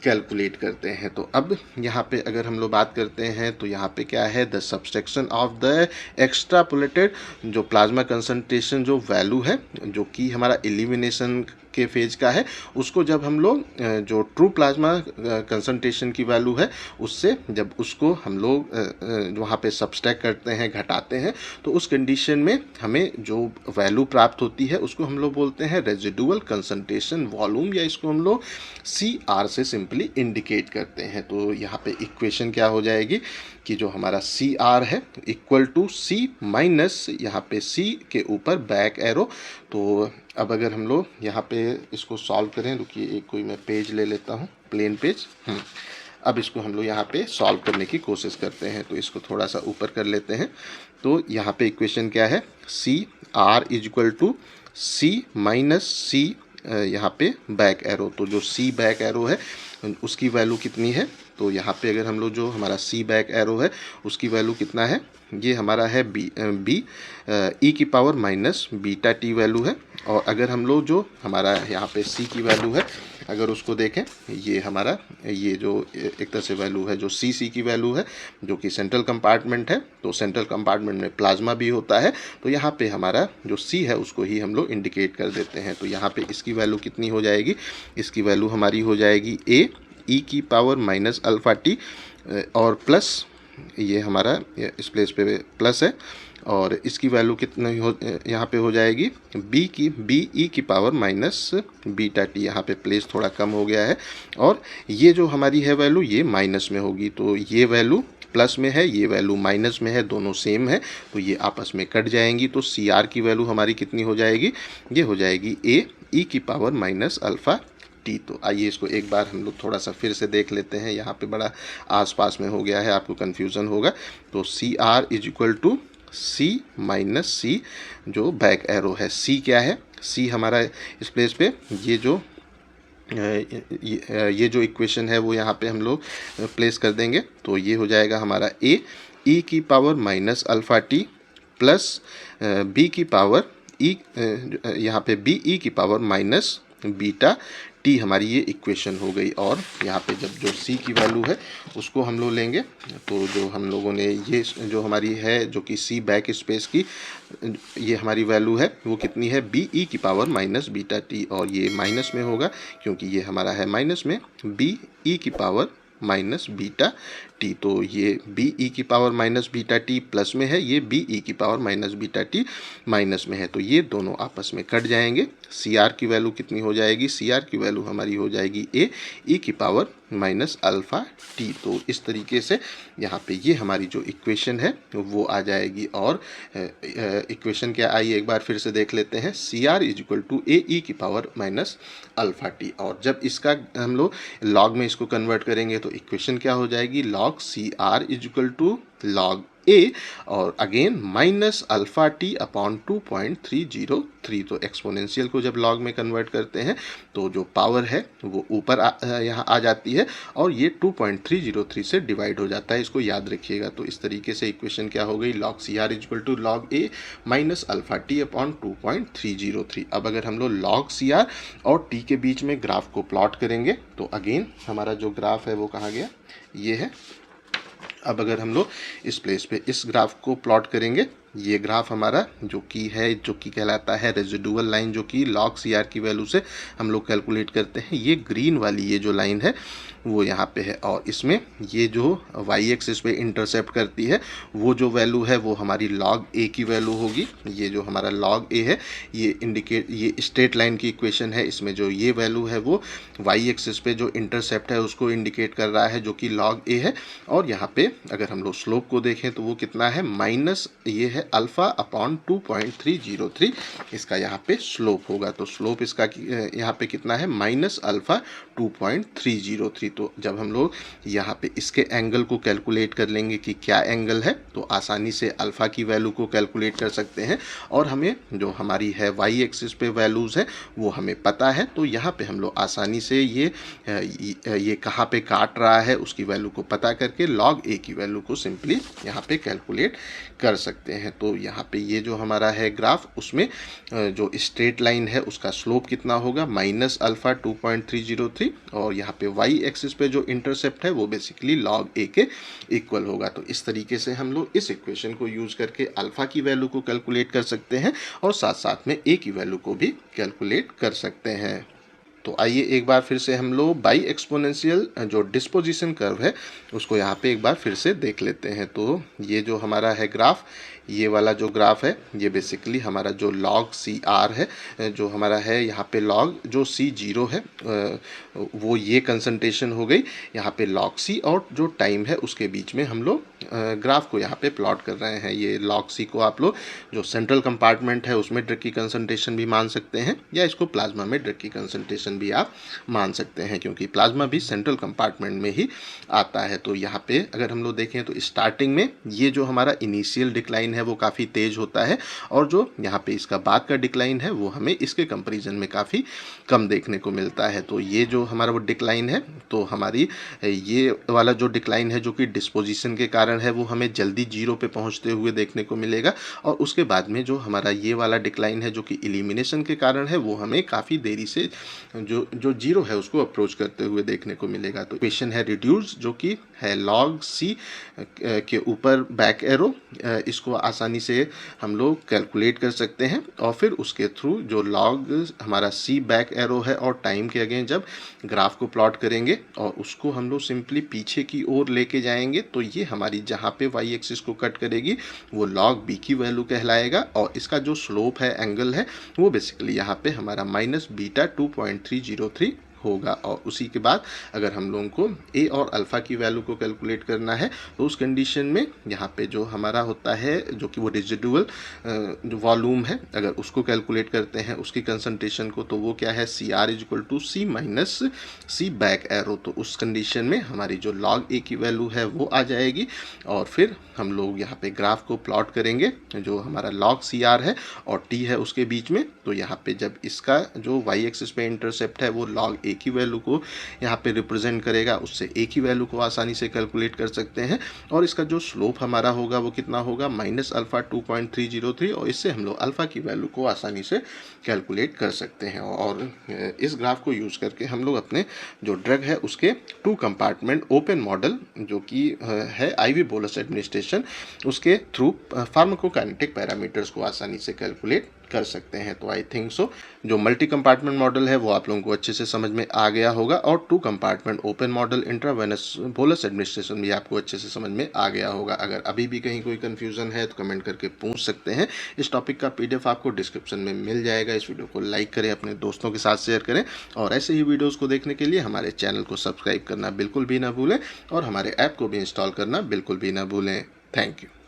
कैलकुलेट करते हैं। तो अब यहाँ पे अगर हम लोग बात करते हैं तो यहाँ पे क्या है, the subtraction of the extrapolated जो प्लाज्मा कंसंट्रेशन जो वैल्यू है जो कि हमारा एलिमिनेशन के फेज का है उसको जब हम लोग जो ट्रू प्लाज्मा कंसंट्रेशन की वैल्यू है उससे जब उसको हम लोग वहाँ पे सब्सट्रैक्ट करते हैं, घटाते हैं, तो उस कंडीशन में हमें जो वैल्यू प्राप्त होती है उसको हम लोग बोलते हैं रेजिडुअल कंसंट्रेशन वॉल्यूम या इसको हम लोग CR से सिंपली इंडिकेट करते हैं। तो यहाँ पे इक्वेशन क्या हो जाएगी कि जो हमारा CR है इक्वल टू C माइनस यहाँ पे C के ऊपर बैक एरो। तो अब अगर हम लोग यहाँ पे इसको सॉल्व करें, रुकिए एक कोई मैं पेज ले लेता हूँ, प्लेन पेज। अब इसको हम लोग यहाँ पे सॉल्व करने की कोशिश करते हैं। तो इसको थोड़ा सा ऊपर कर लेते हैं। तो यहाँ पे इक्वेशन क्या है, CR is equal to C minus C यहाँ पे बैक एरो। तो जो C बैक एरो है उसकी वैल्यू कितनी है, तो यहाँ पे अगर हम लोग जो हमारा C बैक एरो है उसकी वैल्यू कितना है, ये हमारा है b e की power minus beta t value है। और अगर हम लोग जो हमारा यहाँ पे C की वैल्यू है अगर उसको देखें, ये हमारा ये जो एक तरह से वैल्यू है जो सी की वैल्यू है जो कि सेंट्रल कंपार्टमेंट है, तो सेंट्रल कंपार्टमेंट में प्लाज्मा भी होता है, तो यहाँ पे हमारा जो सी है उसको ही हम लोग इंडिकेट कर देते हैं। तो यहाँ पे इसकी वैल्यू कितनी हो जाएगी, इसकी वैल्यू हमारी हो जाएगी ए ई की पावर माइनस अल्फ़ा टी और प्लस ये हमारा इस प्लेस पे प्लस है, और इसकी वैल्यू कितनी हो यहाँ पे हो जाएगी बी ई की पावर माइनस बीटा टी। यहाँ पे प्लेस थोड़ा कम हो गया है, और ये जो हमारी है वैल्यू ये माइनस में होगी, तो ये वैल्यू प्लस में है, ये वैल्यू माइनस में है, दोनों सेम है, तो ये आपस में कट जाएंगी। तो सी आर की वैल्यू हमारी कितनी हो जाएगी, ये हो जाएगी ए ई की पावर माइनस अल्फ़ा टी। तो आइए इसको एक बार हम लोग थोड़ा सा फिर से देख लेते हैं, यहाँ पे बड़ा आसपास में हो गया है, आपको कन्फ्यूज़न होगा। तो C R is equal to C minus C, जो बैक एरो है, सी क्या है, सी हमारा इस प्लेस पे ये जो इक्वेशन है वो यहाँ पे हम लोग प्लेस कर देंगे। तो ये हो जाएगा हमारा ए ई की power minus alpha T plus B की पावर ई, यहाँ पे बी ई की पावर माइनस बीटा टी, हमारी ये इक्वेशन हो गई। और यहाँ पे जब जो सी की वैल्यू है उसको हम लोग लेंगे, तो जो हम लोगों ने ये जो हमारी है जो कि सी बैक स्पेस की ये हमारी वैल्यू है वो कितनी है, बी ई की पावर माइनस बीटा टी, और ये माइनस में होगा क्योंकि ये हमारा है माइनस में, बी ई की पावर माइनस बीटा टी। तो ये बी ई की power minus beta T plus में है, ये बी ई की power minus beta T minus में है, तो ये दोनों आपस में कट जाएंगे। सी आर की वैल्यू कितनी हो जाएगी, सी आर की वैल्यू हमारी हो जाएगी ए ई की पावर माइनस अल्फ़ा टी। तो इस तरीके से यहाँ पे ये हमारी जो इक्वेशन है वो आ जाएगी। और इक्वेशन क्या आई एक बार फिर से देख लेते हैं, C R is equal to A E की पावर माइनस अल्फ़ा टी, और जब इसका हम लोग लॉग में इसको कन्वर्ट करेंगे तो इक्वेशन क्या हो जाएगी, log C R is equal to log A और again minus alpha T upon 2.303। तो एक्सपोनेंशियल को जब लॉग में कन्वर्ट करते हैं तो जो पावर है वो ऊपर यहाँ आ जाती है और ये 2.303 से डिवाइड हो जाता है, इसको याद रखिएगा। तो इस तरीके से इक्वेशन क्या हो गई, log C R equal to log A minus alpha T upon 2.303। अब अगर हम लोग लॉग सी आर और टी के बीच में ग्राफ को प्लॉट करेंगे तो अगेन हमारा जो ग्राफ है वो कहाँ गया, ये है। अब अगर हम लोग इस प्लेस पे इस ग्राफ को प्लॉट करेंगे, ये ग्राफ हमारा जो कि कहलाता है रेजिडुअल लाइन, जो कि लॉग सी आर की वैल्यू से हम लोग कैलकुलेट करते हैं। ये ग्रीन वाली ये जो लाइन है वो यहाँ पे है, और इसमें ये जो वाई एक्सिस पे इंटरसेप्ट करती है वो जो वैल्यू है वो हमारी लॉग ए की वैल्यू होगी। ये जो हमारा लॉग ए है ये स्ट्रेट लाइन की इक्वेशन है, इसमें जो ये वैल्यू है वो वाई एक्सिस पे जो इंटरसेप्ट है उसको इंडिकेट कर रहा है जो कि लॉग ए है। और यहाँ पे अगर हम लोग स्लोप को देखें तो वो कितना है, माइनस ये है अल्फ़ा अपॉन 2.303, इसका यहाँ पे स्लोप होगा। तो स्लोप इसका यहाँ पे कितना है, माइनस अल्फ़ा 2.303। तो जब हम लोग यहाँ पे इसके एंगल को कैलकुलेट कर लेंगे कि क्या एंगल है, तो आसानी से अल्फ़ा की वैल्यू को कैलकुलेट कर सकते हैं। और हमें जो हमारी है वाई एक्सिस पे वैल्यूज़ है वो हमें पता है, तो यहाँ पे हम लोग आसानी से ये कहाँ पे काट रहा है उसकी वैल्यू को पता करके लॉग ए की वैल्यू को सिंपली यहाँ पे कैलकुलेट कर सकते हैं। तो यहाँ पे ये जो हमारा है ग्राफ, उसमें जो स्ट्रेट लाइन है उसका स्लोप कितना होगा, माइनस अल्फ़ा 2.303, और यहाँ पे वाई एक्सिस पे जो इंटरसेप्ट है वो बेसिकली लॉग ए के इक्वल होगा। तो इस तरीके से हम लोग इस इक्वेशन को यूज़ करके अल्फ़ा की वैल्यू को कैलकुलेट कर सकते हैं और साथ साथ में ए की वैल्यू को भी कैलकुलेट कर सकते हैं। तो आइए एक बार फिर से हम लोग बाई एक्सपोनेंशियल जो डिस्पोजिशन कर्व है उसको यहाँ पे एक बार फिर से देख लेते हैं। तो ये जो हमारा है ग्राफ, ये वाला जो ग्राफ है ये बेसिकली हमारा जो लॉग सी आर है, जो हमारा है यहाँ पे लॉग जो सी जीरो है वो ये कंसंट्रेशन हो गई, यहाँ पे लॉग सी और जो टाइम है उसके बीच में हम लोग ग्राफ को यहाँ पे प्लॉट कर रहे हैं। ये लॉग सी को आप लोग जो सेंट्रल कंपार्टमेंट है उसमें ड्रग की कंसंट्रेशन भी मान सकते हैं, या इसको प्लाज्मा में ड्रग की कंसंट्रेशन भी आप मान सकते हैं, क्योंकि प्लाज्मा भी सेंट्रल कंपार्टमेंट में ही आता है। तो यहाँ पे अगर हम लोग देखें तो स्टार्टिंग में ये जो हमारा इनिशियल डिक्लाइन है है वो काफ़ी तेज़ होता है, और जो यहाँ पे इसका बाद का डिक्लाइन है वो हमें इसके कंपैरिजन में काफ़ी कम देखने को मिलता है। तो ये जो हमारा वो डिक्लाइन है, तो हमारी ये वाला जो डिक्लाइन है जो कि डिस्पोजिशन के कारण है वो हमें जल्दी जीरो पे पहुंचते हुए देखने को मिलेगा, और उसके बाद में जो हमारा ये वाला डिक्लाइन है जो कि एलिमिनेशन के कारण है वो हमें काफ़ी देरी से जो जो जीरो है उसको अप्रोच करते हुए देखने को मिलेगा। तो इक्वेशन है रिड्यूस जो कि है log c के ऊपर बैक एरो, इसको आसानी से हम लोग कैलकुलेट कर सकते हैं, और फिर उसके थ्रू जो log हमारा c बैक एरो है और टाइम के अगेंस्ट जब ग्राफ को प्लॉट करेंगे और उसको हम लोग सिंपली पीछे की ओर लेके जाएंगे, तो ये हमारी जहाँ पे y एक्सिस को कट करेगी वो log b की वैल्यू कहलाएगा, और इसका जो स्लोप है, एंगल है, वो बेसिकली यहाँ पे हमारा माइनस बीटा 2.303 होगा। और उसी के बाद अगर हम लोगों को ए और अल्फ़ा की वैल्यू को कैलकुलेट करना है, तो उस कंडीशन में यहाँ पे जो हमारा होता है जो कि वो रेजिडुअल जो वॉल्यूम है, अगर उसको कैलकुलेट करते हैं उसकी कंसंट्रेशन को, तो वो क्या है C R is equal to C minus C back arrow. तो उस कंडीशन में हमारी जो log ए की वैल्यू है वो आ जाएगी, और फिर हम लोग यहाँ पे ग्राफ को प्लॉट करेंगे जो हमारा log सी आर है और टी है उसके बीच में। तो यहाँ पे जब इसका जो y एक्सिस पे इंटरसेप्ट है वो log ए की वैल्यू को यहाँ पे रिप्रेजेंट करेगा, उससे ए की वैल्यू को आसानी से कैलकुलेट कर सकते हैं, और इसका जो स्लोप हमारा होगा वो कितना होगा माइनस अल्फ़ा 2.303, और इससे हम लोग अल्फ़ा की वैल्यू को आसानी से कैलकुलेट कर सकते हैं। और इस ग्राफ को यूज़ करके हम लोग अपने जो ड्रग है उसके 2 कंपार्टमेंट ओपन मॉडल जो कि है IV बोलस एडमिनिस्ट्रेशन, उसके थ्रू फार्माकोकाइनेटिक पैरामीटर्स को आसानी से कैलकुलेट कर सकते हैं। तो आई थिंक सो जो मल्टी कंपार्टमेंट मॉडल है वो आप लोगों को अच्छे से समझ में आ गया होगा, और 2 compartment open model intravenous bolus administration भी आपको अच्छे से समझ में आ गया होगा। अगर अभी भी कहीं कोई कंफ्यूजन है तो कमेंट करके पूछ सकते हैं। इस टॉपिक का PDF आपको डिस्क्रिप्शन में मिल जाएगा। इस वीडियो को लाइक करें, अपने दोस्तों के साथ शेयर करें, और ऐसे ही वीडियोज़ को देखने के लिए हमारे चैनल को सब्सक्राइब करना बिल्कुल भी ना भूलें, और हमारे ऐप को भी इंस्टॉल करना बिल्कुल भी ना भूलें। Thank you.